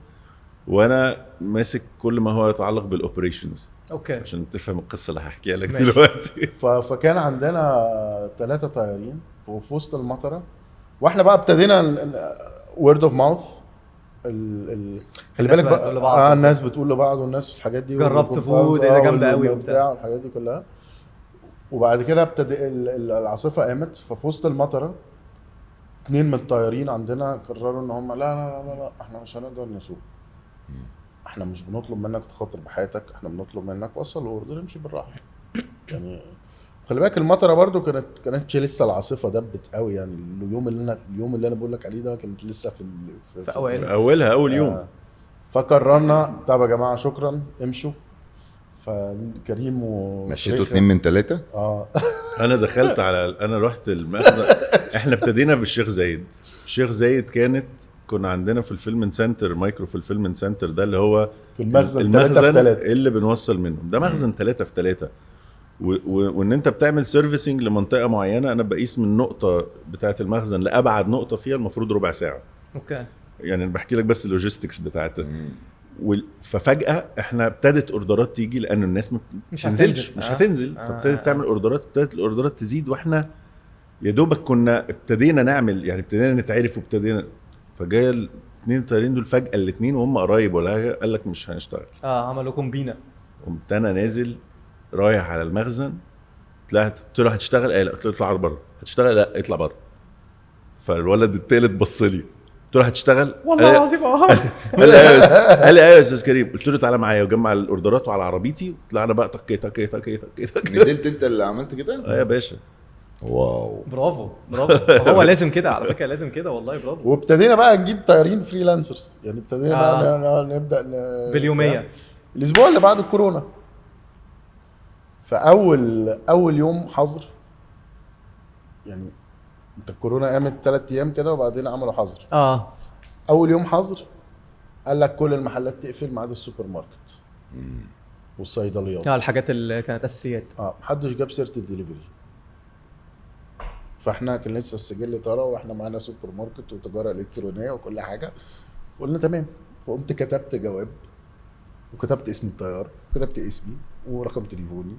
[SPEAKER 3] وانا ماسك كل ما هو يتعلق بالاوبريشنز.
[SPEAKER 1] اوكي.
[SPEAKER 3] عشان تفهم القصه اللي هحكيها لك دلوقتي.
[SPEAKER 4] فكان عندنا 3 طيارين في وسط المطره، واحنا بقى ابتدينا وورد اوف ماوث. خلي بالك بقى الناس بتقول لبعض، والناس في الحاجات دي
[SPEAKER 1] جربت فود ده جامده قوي
[SPEAKER 4] وبتاع الحاجات دي كلها. وبعد كده ابتدى العاصفه قامت، ففي وسط المطره 2 من الطيارين عندنا قرروا ان هم لا احنا مش هنقدر نسوق، احنا مش بنطلب منك تخاطر بحياتك، احنا بنطلب منك وصل الاوردر امشي بالراحه. يعني خلي بالك المطره برضو كانتش لسه العاصفه دبت قوي، يعني اليوم اللي انا بقول لك عليه ده كانت لسه في
[SPEAKER 3] اولها اول يوم.
[SPEAKER 4] فقررنا طب يا جماعه شكرا امشوا. فكريم
[SPEAKER 2] مشيتوا 2 من 3.
[SPEAKER 3] انا دخلت انا رحت المخزن. احنا ابتدينا بالشيخ زايد. الشيخ زايد كنا عندنا في الفيلمنت سنتر، مايكرو في الفيلمنت سنتر ده اللي هو
[SPEAKER 4] في المخزن
[SPEAKER 3] 3 اللي بنوصل منهم، ده مخزن 3 في 3. وان انت بتعمل سيرفيسنج لمنطقه معينه، انا بقيس من النقطه بتاعه المخزن لابعد نقطه فيها المفروض ربع ساعه.
[SPEAKER 1] اوكي.
[SPEAKER 3] يعني انا بحكي لك بس اللوجيستكس بتاعته. ففجاه احنا ابتدت اوردرات تيجي، لان الناس مش هتنزل. فابتدت تعمل اوردرات، ابتدت الاوردرات تزيد، واحنا يا دوبك كنا ابتدينا نعمل، يعني ابتدينا نتعرف وابتدينا. فجاء الاثنين الطيارين دول فجاه الاثنين وهم قرايب ولا حاجه، قال لك مش هنشتغل.
[SPEAKER 1] عملوا كومبينه.
[SPEAKER 3] قمت انا نازل رايح على المخزن، قلت له هتشتغل؟ لا. قلت له اطلع بره. هتشتغل؟ لا اطلع بره. فالولد التالت بص لي، قلت له هتشتغل؟
[SPEAKER 1] والله العظيم
[SPEAKER 3] قال لي ايوه يا استاذ كريم. قلت له تعالى معايا، وجمع الاوردرات وعلى عربيتي، طلعنا بقى تك.
[SPEAKER 2] نزلت انت اللي عملت كده؟
[SPEAKER 3] يا باشا.
[SPEAKER 2] واو.
[SPEAKER 1] برافو هو لازم كده على فكره، لازم كده والله، برافو.
[SPEAKER 4] وابتدينا بقى نجيب طيارين فريلانسرز، يعني ابتدينا
[SPEAKER 1] آه.
[SPEAKER 4] بقى نبدا
[SPEAKER 1] باليوميه.
[SPEAKER 4] الاسبوع اللي بعد الكورونا. فاول يوم حظر، يعني انت الكورونا قامت 3 ايام كده وبعدين عملوا حظر. اول يوم حظر قال لك كل المحلات تقفل ما عدا السوبر ماركت والصيدليات.
[SPEAKER 1] الحاجات اللي كانت اساسيات.
[SPEAKER 4] محدش جاب سيره الدليفري. فاحنا كان لسه السجل طالع واحنا معانا سوبر ماركت وتجاره الكترونيه وكل حاجه. فقلنا تمام. فقمت كتبت جواب وكتبت اسم الطيار وكتبت اسمي ورقم تليفوني.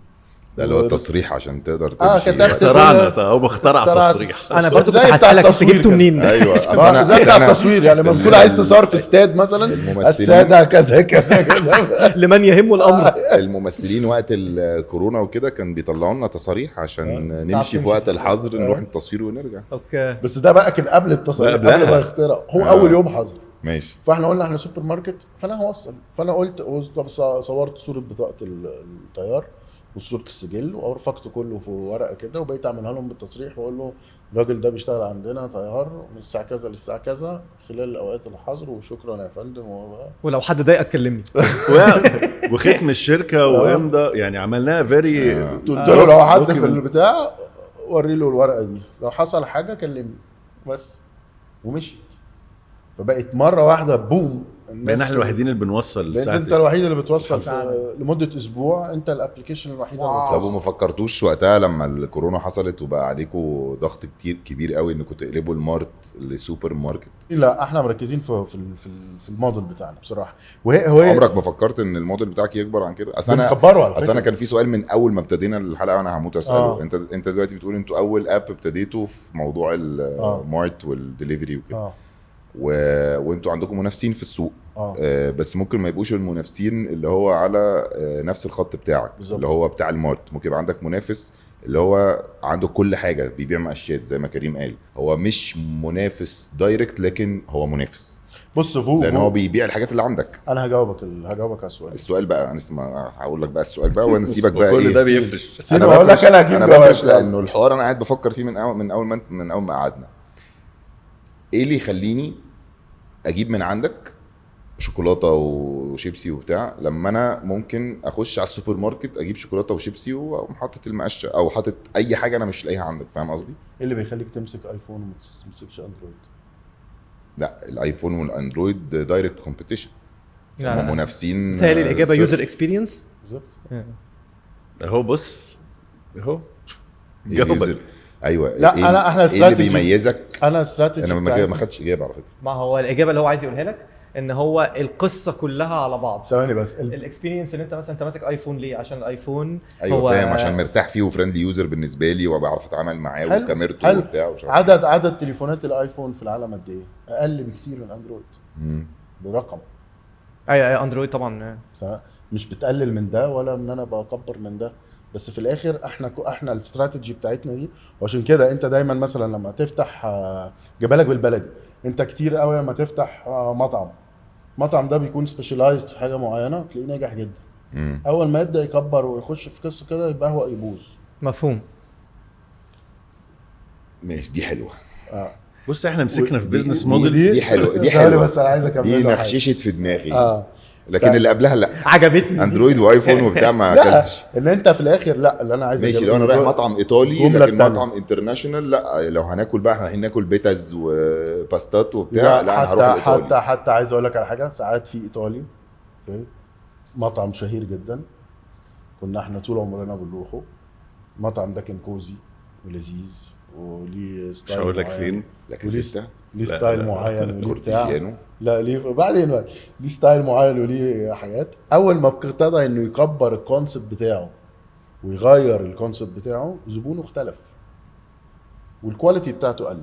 [SPEAKER 2] ده اللي هو التصريح عشان تقدر تمشي.
[SPEAKER 4] كتبت
[SPEAKER 3] اخترعنا، هو اخترع تصريح.
[SPEAKER 1] انا برضو كنت هسألك انت جبته منين.
[SPEAKER 2] ايوه
[SPEAKER 4] زي بتاع التصوير، يعني لما تكون عايز تصور في استاد مثلا، الساده كذا كذا كذا
[SPEAKER 1] لمن يهمه الامر.
[SPEAKER 2] الممثلين وقت الكورونا وكده كان بيطلعوا لنا تصاريح عشان نمشي في وقت الحظر، نروح التصوير ونرجع.
[SPEAKER 1] اوكي.
[SPEAKER 4] بس ده بقى كان قبل التصوير، قبل ما يخترع هو اول يوم حظر.
[SPEAKER 2] ماشي.
[SPEAKER 4] فاحنا قلنا احنا سوبر ماركت، فانا هوصل. فانا قلت صورت صوره بطاقه الطيار وصورة السجل ورفقت كله في ورقه كده، وبقيت اعملها لهم بالتصريح واقول له الراجل ده بيشتغل عندنا طيار من الساعه كذا للساعه كذا خلال اوقات الحظر، وشكرا يا فندم.
[SPEAKER 1] ولو حد ضايقك كلمني.
[SPEAKER 3] وختم الشركه وامضى، يعني عملناها فيري.
[SPEAKER 4] قلت له لو حد في البتاع وري له الورقه دي، لو حصل حاجه كلمني بس. ومشيت. فبقت مره واحده بوم.
[SPEAKER 3] بقينا احنا الوحيدين اللي بنوصل ساعه.
[SPEAKER 4] انت الوحيد اللي بتوصل لمده اسبوع، انت الابلكيشن الوحيد اللي
[SPEAKER 2] طب وما فكرتوش وقتها لما الكورونا حصلت وبقى عليكم ضغط كبير قوي انكم تقلبوا المارت لسوبر ماركت؟
[SPEAKER 4] لا احنا مركزين في الموديل بتاعنا بصراحه. وهي
[SPEAKER 2] عمرك ما فكرت ان الموديل بتاعك يكبر عن كده؟ اصل انا كان في سؤال من اول ما ابتدينا الحلقه وانا هموت اساله. انت دلوقتي بتقول انتوا اول اب ابتديتوا في موضوع المارت والدليفري وكده. وانتوا عندكم منافسين في السوق. بس ممكن ما يبقوش المنافسين اللي هو على نفس الخط بتاعك بالزبط. اللي هو بتاع المارت ممكن يبقى عندك منافس اللي هو عنده كل حاجه، بيبيع مقشات زي ما كريم قال. هو مش منافس دايركت لكن هو منافس.
[SPEAKER 4] بص
[SPEAKER 2] لان هو بيبيع الحاجات اللي عندك.
[SPEAKER 4] انا هجاوبك على السؤال
[SPEAKER 2] بقى. انا هقول لك بقى السؤال بقى ونسيبك بقى.
[SPEAKER 3] كل ده بيفرش.
[SPEAKER 2] انا بقول لك انا بفرش لانه الحوار انا قاعد بفكر فيه من اول ما قعدنا. ايه اللي يخليني اجيب من عندك شوكولاته وشيبسي وبتاع لما انا ممكن اخش على السوبر ماركت اجيب شوكولاته وشيبسي وحاطط المقشه او حاطط اي حاجه انا مش لاقيها عندك؟ فاهم قصدي؟
[SPEAKER 4] ايه اللي بيخليك تمسك ايفون وما تمسكش اندرويد؟
[SPEAKER 2] لا الايفون والاندرويد دايركت كومبيتيشن، هم منافسين.
[SPEAKER 1] تالي الاجابه يوزر اكسبيرينس
[SPEAKER 4] بالظبط.
[SPEAKER 3] اهو بص اهو
[SPEAKER 2] ايوه.
[SPEAKER 4] لا احنا
[SPEAKER 2] ايه اللي بيميزك؟
[SPEAKER 4] انا استراتيجي
[SPEAKER 2] انا ما خدتش اجابه على فكره.
[SPEAKER 1] ما هو الاجابه اللي هو عايز يقولها لك ان هو القصه كلها على بعض.
[SPEAKER 4] ثواني بس.
[SPEAKER 1] الاكسبيرينس ان انت مثلا انت ماسك ايفون ليه؟ عشان الايفون
[SPEAKER 2] هو فاهم، عشان مرتاح فيه وفريندلي يوزر بالنسبه لي وبعرف اتعامل معاه وكاميرته وبتاع.
[SPEAKER 4] عدد تليفونات الايفون في العالم قد ايه؟ اقل بكتير من اندرويد. برقم.
[SPEAKER 1] اي اندرويد طبعا
[SPEAKER 4] مش بتقلل من ده ولا ان انا بكبر من ده، بس في الاخر احنا الاستراتيجي بتاعتنا دي. وعشان كده انت دايما مثلا لما تفتح جبالك بالبلدي، انت كتير قوي لما تفتح مطعم ده بيكون سبيشالايزد في حاجه معينه تلاقيه ناجح جدا. اول ما يبدا يكبر ويخش في قصه كده يبقى هو يبوظ.
[SPEAKER 1] مفهوم.
[SPEAKER 2] ماشي دي حلوه.
[SPEAKER 3] بص احنا مسكنا في بيزنس موديل
[SPEAKER 2] دي حلوه
[SPEAKER 4] بس انا عايز اكمل.
[SPEAKER 2] دي نخششت في دماغي. لكن اللي قبلها لا
[SPEAKER 1] عجبتني
[SPEAKER 2] اندرويد وايفون وبتاع ما اكلتش.
[SPEAKER 4] ان انت في الاخر لا اللي انا عايز
[SPEAKER 2] ماشي. لو انا رايح مطعم ايطالي لكن مطعم انترناشونال لا، لو هناكل بقى احنا هناكل بيتاز وباستات وبتاع لا انا هروح ايطالي.
[SPEAKER 4] حتى عايز اقول لك على حاجه. ساعات في ايطالي مطعم شهير جدا كنا احنا طول عمرنا بنروحه. المطعم ده كان كوزي ولذيذ وليه ستايل.
[SPEAKER 3] مش هقول لك فين
[SPEAKER 2] لكن
[SPEAKER 4] ليه ستايل معين وليه بتاع. لا ليه بعدين ليه ستايل معين وليه حاجات. اول ما ابتدى انه يكبر الكونسبت بتاعه ويغير الكونسبت بتاعه زبونه اختلف والكواليتي بتاعته قلت.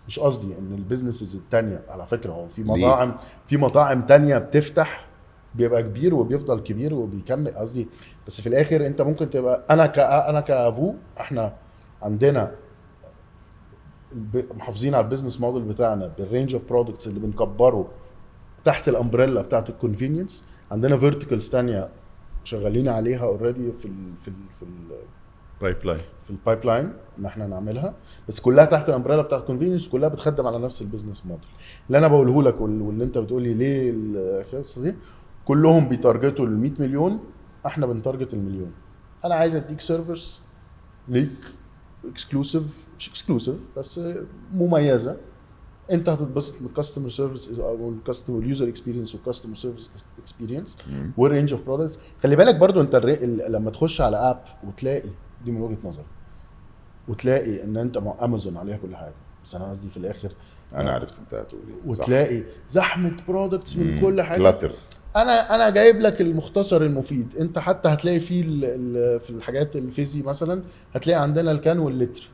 [SPEAKER 4] مش قصدي ان البيزنسز التانية على فكره هو في مطاعم تانية بتفتح بيبقى كبير وبيفضل كبير وبيكمل. قصدي بس في الاخر انت ممكن تبقى انا كافو احنا عندنا محافظين على البيزنس موديل بتاعنا بالرينج اوف برودكتس اللي بنكبره تحت الامبريلا بتاعت الكونفينينس. عندنا فيرتيكالز تانية شغالين عليها اوريدي في البايب لاين ان احنا نعملها، بس كلها تحت الامبريلا بتاعت الكونفينينس، كلها بتخدم على نفس البيزنس موديل اللي انا بقوله لك واللي انت بتقولي ليه القصه دي. كلهم بيتارجتوا ال 100 مليون، احنا بنتارجت المليون. انا عايز اديك سيرفيس ليك اكسكلوسيف، مش اكسكلوسيف بس مميزه، انت هتتبسط من الكاستمر سيرفيس او الكاستمر يوزر اكسبيرينس والكاستمر سيرفيس اكسبيرينس والرينج اوف برودكتس. خلي بالك برضو انت لما تخش على اب وتلاقي دي من وجهه نظري، وتلاقي ان انت مع امازون عليها كل حاجه، بس انا قصدي في الاخر
[SPEAKER 2] انا عرفت انت هتقول ايه،
[SPEAKER 4] وتلاقي زحمه برودكتس من كل حاجه،
[SPEAKER 2] كلاتر.
[SPEAKER 4] انا جايب لك المختصر المفيد. انت حتى هتلاقي فيه في الحاجات الفيزي مثلا هتلاقي عندنا الكان واللتر،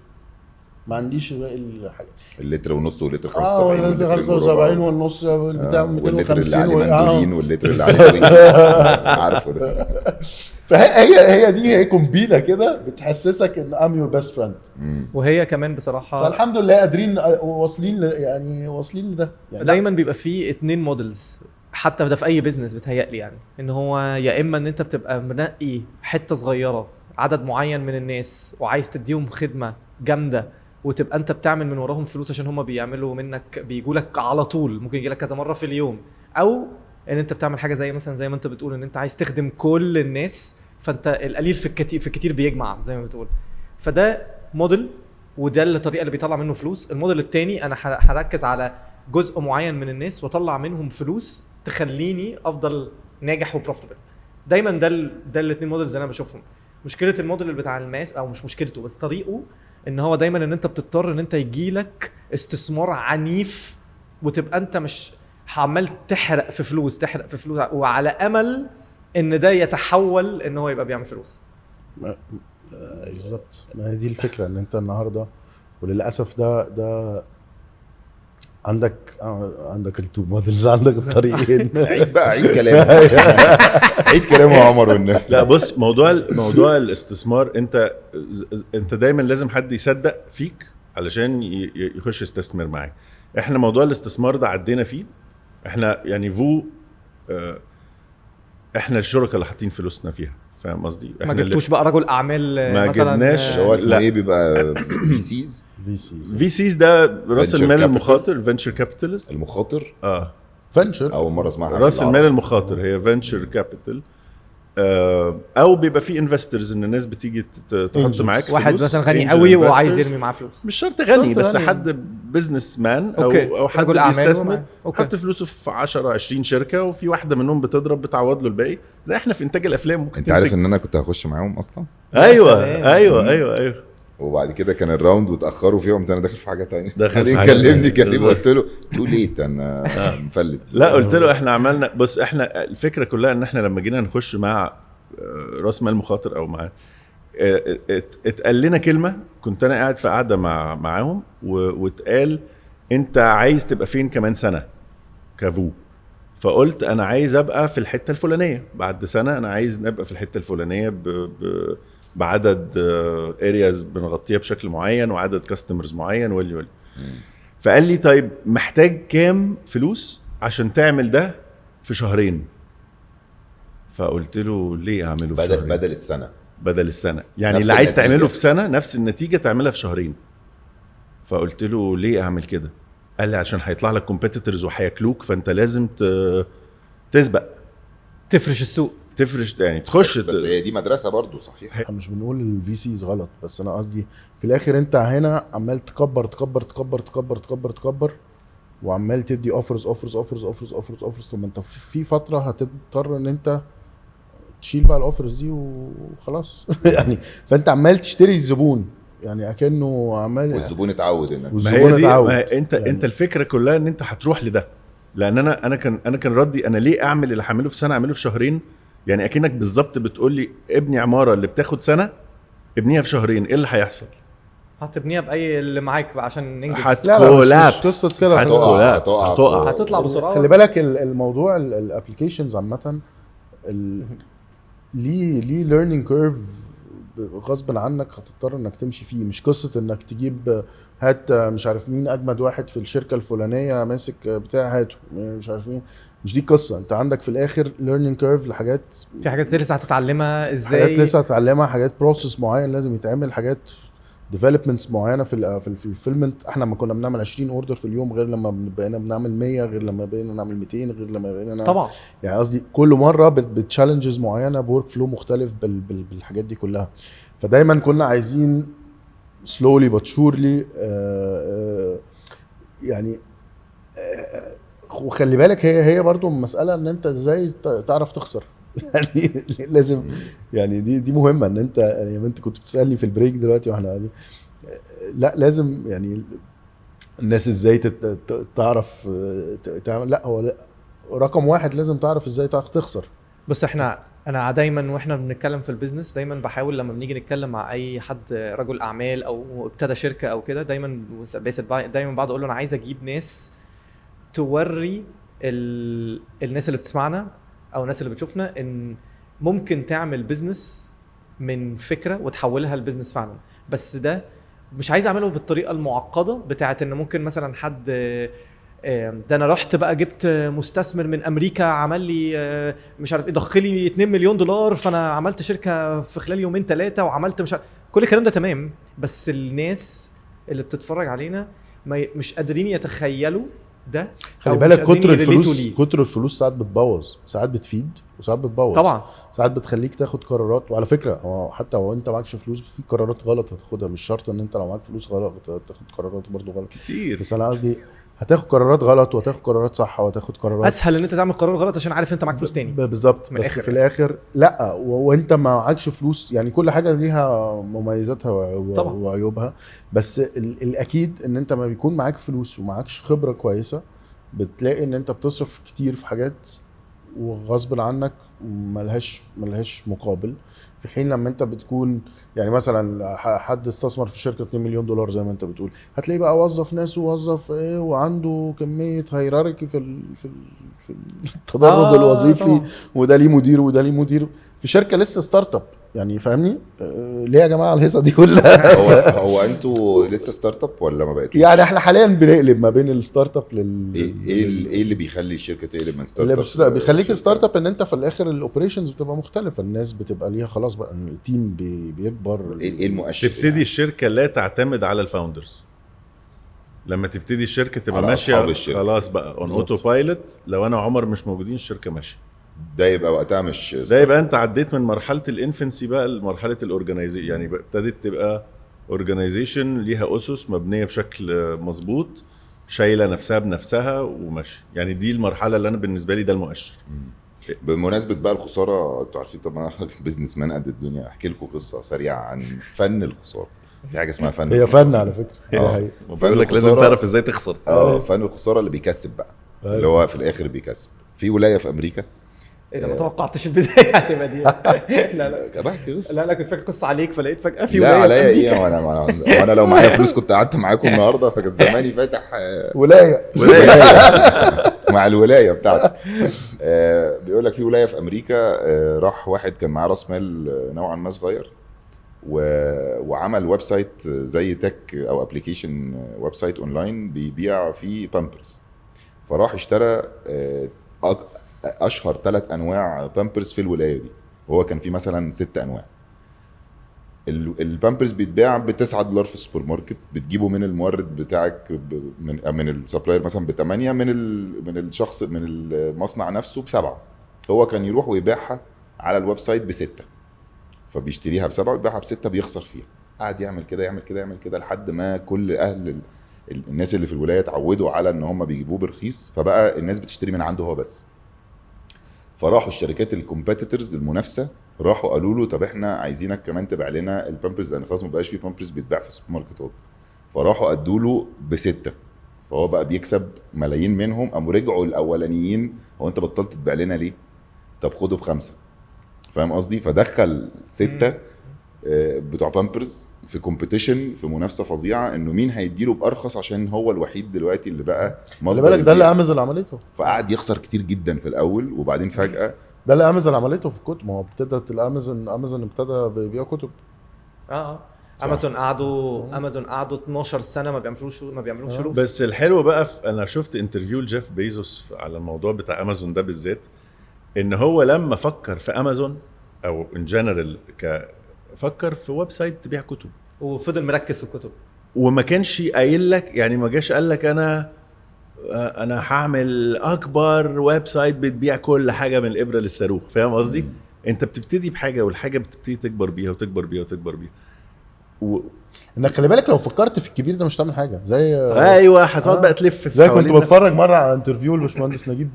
[SPEAKER 4] ما عنديش باقي الحاجات.
[SPEAKER 2] اللتر ونص واللتر 75
[SPEAKER 4] واللتر 75 والنص بتاع 250
[SPEAKER 2] واللتر اللي عليه مندولين واللتر اللي عليه وينجز. عارفه ده.
[SPEAKER 4] فهي دي هي كومبينه كده بتحسسك ان ام يور بيست فريند.
[SPEAKER 1] وهي كمان بصراحه
[SPEAKER 4] فالحمد لله قادرين واصلين يعني واصلين لده يعني.
[SPEAKER 1] دايما بيبقى فيه 2 مودلز حتى ده في اي بيزنس بتهيألي، يعني ان هو يا اما ان انت بتبقى منقي حته صغيره عدد معين من الناس وعايز تديهم خدمه جامده وتبقى انت بتعمل من وراهم فلوس عشان هم بيعملوا منك، بيجوا لك على طول، ممكن يجي لك كذا مره في اليوم، او ان انت بتعمل حاجه زي مثلا زي ما انت بتقول ان انت عايز تخدم كل الناس، فانت القليل في الكتير بيجمع زي ما بتقول. فده موديل وده الطريقه اللي بيطلع منه فلوس. الموديل التاني انا هركز على جزء معين من الناس واطلع منهم فلوس تخليني افضل ناجح وبروفيتبل. دايما ده الاثنين موديلز انا بشوفهم. مشكله الموديل اللي بتاع الماس او مش مشكلته بس طريقه ان هو دايما ان انت بتضطر ان انت يجيلك استثمار عنيف وتبقى انت مش عمال تحرق في فلوس وعلى امل ان ده يتحول ان هو يبقى بيعمل فلوس.
[SPEAKER 4] بالظبط، ما هي دي الفكره ان انت النهارده وللاسف ده عندك التو موديلز، عندك الطريقين.
[SPEAKER 2] عيد كلامه يا عمر والنبي.
[SPEAKER 3] لا بص، موضوع الاستثمار، انت دايما لازم حد يصدق فيك علشان يخش يستثمر معاك. احنا موضوع الاستثمار ده عدينا فيه، احنا يعني احنا الشركه اللي حاطين فلوسنا فيها، فاهم قصدي؟
[SPEAKER 1] ما جبتوش بقى رجل اعمال
[SPEAKER 3] ما
[SPEAKER 1] مثلا
[SPEAKER 3] جبناش.
[SPEAKER 2] هو اسمه ايه بيبقى
[SPEAKER 3] في سيز ده راس المال المخاطر، فينتشر كابيتالست.
[SPEAKER 2] المخاطر
[SPEAKER 4] فينتشر
[SPEAKER 2] اول مره اسمعها.
[SPEAKER 3] راس المال المخاطر هي فينتشر كابيتال، او بيبقى في انفسترز ان الناس بتيجي تحط معاك فلوس.
[SPEAKER 1] واحد مثلا غني قوي وعايز يرمي معاه فلوس،
[SPEAKER 3] مش شرط غني بس حد بزنس مان او حد بيستثمر حط فلوسه في 10 20 شركه وفي واحده منهم بتضرب بتعوض له الباقي، زي احنا في انتاج الافلام. ممكن
[SPEAKER 2] انت عارف ان انا كنت هخش معاهم اصلا.
[SPEAKER 3] ايوه
[SPEAKER 2] وبعد كده كان الراوند وتاخروا فيه، قمت انا داخل في حاجه تانية.
[SPEAKER 3] كلمني
[SPEAKER 2] قلت له تو ليت انا مفلس.
[SPEAKER 3] لا قلت له احنا عملنا، بص احنا الفكره كلها ان احنا لما جينا نخش مع راس مال مخاطر او مع اتقال لنا كلمه، كنت انا قاعد في قاعده معاهم واتقال انت عايز تبقى فين كمان سنه كافو. فقلت انا عايز ابقى في الحته الفلانيه بعد سنه، انا عايز نبقى في الحته الفلانيه بعدد ارياز بنغطيها بشكل معين وعدد كاستمرز معين ولي. فقال لي طيب محتاج كام فلوس عشان تعمل ده في شهرين؟ فقلت له ليه اعمله في شهرين؟ بدل السنه يعني اللي عايز تعمله في سنه نفس النتيجه تعملها في شهرين. فقلت له ليه اعمل كده؟ قال لي عشان هيطلع لك كومبيتيتورز وهياكلوك، فانت لازم تسبق،
[SPEAKER 1] تفرش السوق،
[SPEAKER 3] تفرش يعني تخش.
[SPEAKER 2] بس هي دي مدرسه برضو صحيح.
[SPEAKER 4] احنا مش بنقول الفي سيز غلط، بس انا قصدي في الاخر انت هنا عمال تكبر وعمال تدي اوفرز. ثم انت في فتره هتضطر ان انت تشيل بقى الاوفرز دي وخلاص. يعني فانت عمال تشتري الزبون، يعني اكنه عمال
[SPEAKER 2] والزبون اتعود انك
[SPEAKER 3] ما هي انت يعني انت الفكره كلها ان انت هتروح لده. لان انا كان ردي انا ليه اعمل اللي هعمله في سنه اعمله في شهرين؟ يعني اكنك بالظبط بتقول لي ابني عماره اللي بتاخد سنه ابنيها في شهرين، ايه اللي هيحصل؟
[SPEAKER 1] هتبنيها باي اللي معاك بقى عشان ننجز.
[SPEAKER 4] لا مش قصه كده،
[SPEAKER 1] هتطلع بسرعه.
[SPEAKER 4] خلي بالك الموضوع الابلكيشنز عامه ليه ليرنينج كيرف غصب عنك هتضطر انك تمشي فيه. مش قصه انك تجيب هات مش عارف مين اجمد واحد في الشركه الفلانيه ماسك بتاع هاته مش عارف مين. مش دي قصه. انت عندك في الاخر learning curve لحاجات،
[SPEAKER 1] في حاجات لسه هتتعلمها ازاي،
[SPEAKER 4] حاجات لسه هتتعلمها، حاجات بروسيس معين لازم يتعمل، حاجات ديفلوبمنتس معينه في الفيلمنت. احنا لما كنا بنعمل 20 اوردر في اليوم غير لما بقينا بنعمل 100 غير لما بقينا نعمل 200 غير لما بقينا
[SPEAKER 1] طبعا.
[SPEAKER 4] يعني قصدي كل مره بتشالنجز معينه بورك فلو مختلف بالحاجات دي كلها. فدايما كنا عايزين slowly but surely يعني وخلي بالك هي برضو مساله ان انت ازاي تعرف تخسر. يعني لازم يعني دي مهمه ان انت يعني انت كنت بتسالني في البريك دلوقتي واحنا قاعدين، لا لازم يعني الناس ازاي تعرف تعمل. لا هو رقم واحد لازم تعرف ازاي تخسر.
[SPEAKER 1] بس انا دايما واحنا بنتكلم في البيزنس دايما بحاول لما بنيجي نتكلم مع اي حد رجل اعمال او ابتدى شركه او كده دايما بقعد اقول له انا عايز اجيب ناس توري الناس اللي بتسمعنا او الناس اللي بتشوفنا ان ممكن تعمل بيزنس من فكره وتحولها لبيزنس فعلا. بس ده مش عايز اعمله بالطريقه المعقده بتاعه ان ممكن مثلا حد ده انا رحت بقى جبت مستثمر من امريكا عمل لي مش عارف ايه ضخ لي 2 مليون دولار فانا عملت شركه في خلال يومين 3 وعملت مش عارف. كل الكلام ده تمام بس الناس اللي بتتفرج علينا مش قادرين يتخيلوا ده.
[SPEAKER 4] خلي بالك كتر الفلوس ساعات بتبوظ، ساعات بتفيد وساعات بتبوظ
[SPEAKER 1] طبعا.
[SPEAKER 4] ساعات بتخليك تاخد قرارات. وعلى فكره حتى لو انت معكش فلوس في قرارات غلط هتاخدها. مش شرط ان انت لو معاك فلوس غلط تاخد قرارات برضو غلط
[SPEAKER 3] كتير.
[SPEAKER 4] بس انا قصدي هتاخد قرارات غلط وهتاخد قرارات صح وهتاخد قرارات
[SPEAKER 1] اسهل ان انت تعمل قرار غلط عشان عارف انت معاك فلوس تاني
[SPEAKER 4] بالظبط. بس في الاخر لا وانت ما معكش فلوس يعني كل حاجه ليها مميزاتها وعيوبها. بس الاكيد ان انت ما بيكون معاك فلوس ومعكش خبره كويسه بتلاقي ان انت بتصرف كتير في حاجات وغصب عنك ملهاش مقابل. في حين لما انت بتكون يعني مثلا حد استثمر في شركه 2 مليون دولار زي ما انت بتقول هتلاقيه بقى وظف ناس ووظف ايه وعنده كميه هيراركي في التدرج الوظيفي طبعا. وده ليه مدير وده ليه مدير في شركه لسه ستارت اب يعني فاهمني. ليه يا جماعه الهيصه دي كلها؟
[SPEAKER 2] هو انتوا لسه ستارت اب ولا ما بقيتوش؟
[SPEAKER 4] يعني احنا حاليا بنقلب ما بين الستارت اب
[SPEAKER 2] ايه اللي بيخلي الشركه تقلب من ستارت
[SPEAKER 4] اب؟ بيخليك ستارت اب ان انت في الاخر الاوبريشنز بتبقى مختلفه. الناس بتبقى ليها خلاص بقى التيم بيكبر.
[SPEAKER 2] ايه المؤشر؟
[SPEAKER 3] تبتدي يعني الشركه لا تعتمد على الفاوندرز. لما تبتدي الشركه تبقى ماشيه خلاص بقى اون اوتو بايلوت. لو انا وعمر مش موجودين الشركه ماشيه.
[SPEAKER 2] ده يبقى وقتها مش
[SPEAKER 3] ده يبقى انت عديت من مرحله الانفنسي بقى لمرحله الاورجنايزيشن. يعني ابتدت تبقى اورجنايزيشن ليها اسس مبنيه بشكل مظبوط شايله نفسها بنفسها وماشي. يعني دي المرحله اللي انا بالنسبه لي ده المؤشر.
[SPEAKER 2] بمناسبه بقى الخساره انتوا عارفين طبعا بزنس مان قد الدنيا. احكي لكم قصه سريعه عن فن الخساره. في حاجه اسمها فن
[SPEAKER 4] هي فن على فكره.
[SPEAKER 3] بقول لك لازم تعرف ازاي تخسر.
[SPEAKER 2] فن الخساره اللي بيكسب بقى اللي هو في الاخر بيكسب. في ولايه في امريكا
[SPEAKER 1] ما توقعتش البدايه هتبقى دي.
[SPEAKER 2] لا بحكي قصه.
[SPEAKER 1] لا كنت فاكر قصه عليك فلقيت فجاه في
[SPEAKER 2] ولايه. لا عليا ايه وانا لو معايا فلوس كنت قعدت معاكم النهارده فكان زماني فاتح
[SPEAKER 4] ولايه
[SPEAKER 2] مع الولايه بتاعتي. بيقول لك في ولايه في امريكا راح واحد كان معاه راس مال نوعا ما صغير وعمل ويب سايت زي تك او ابلكيشن ويب سايت اونلاين بيبيع فيه بامبرز. فراح اشترى اشهر 3 انواع بامبرز في الولايه دي وهو كان في مثلا 6 انواع. البامبرز بيتباع $9 في السوبر ماركت. بتجيبه من المورد بتاعك من السبلاير مثلا ب8 من الشخص من المصنع نفسه ب7. هو كان يروح ويبيعها على الويب سايت ب6 فبيشتريها ب7 ويبيعها ب6 بيخسر فيها. قاعد يعمل كده لحد ما كل اهل الناس اللي في الولايه اتعودوا على ان هم بيجيبوه برخيص فبقى الناس بتشتري من عنده هو بس. فراحوا الشركات الكومبيتيتورز المنافسه راحوا قالوا له طب احنا عايزينك كمان تبيع لنا البامبرز لان خلاص ما بقاش في بامبرز بيتباع في السوبر ماركتات. فراحوا ادوا له ب6 فهو بقى بيكسب ملايين منهم. قاموا رجعوا الاولانيين هو انت بطلت تبيع لنا ليه؟ طب خده ب5. فاهم قصدي؟ فدخل 6 بتوع بامبرز في كومبيتيشن في منافسه فظيعه انه مين هيديله بارخص عشان هو الوحيد دلوقتي اللي بقى
[SPEAKER 4] مصدر. بالك ده اللي امازون عملته.
[SPEAKER 2] فقعد يخسر كتير جدا في الاول وبعدين فجاه
[SPEAKER 4] ده اللي امازون عملته في الكتب. ما هو ابتدت امازون ابتدى بيبيع كتب.
[SPEAKER 1] امازون قعدوا 12 سنه ما بيعملوش فلوس.
[SPEAKER 3] بس الحلو بقى انا شفت انترفيو لجيف بيزوس على الموضوع بتاع امازون ده بالذات، ان هو لما فكر في امازون او ان جنرال فكر في ويب سايت تبيع كتب،
[SPEAKER 1] وفضل مركز في الكتب،
[SPEAKER 3] وما كانش قايل لك يعني ما جاش قال لك انا هعمل اكبر ويب سايت بتبيع كل حاجه من الابره للصاروخ. فاهم قصدي؟ انت بتبتدي بحاجه والحاجه بتبتدي تكبر بيها وتكبر بيها وتكبر بيها
[SPEAKER 4] انك خلي بالك لو فكرت في الكبير ده مش هتعمل حاجه. زي
[SPEAKER 3] ايوه هتقعد بقى تلف في
[SPEAKER 4] زي كنت بتفرج مره على انترفيو الباشمهندس نجيب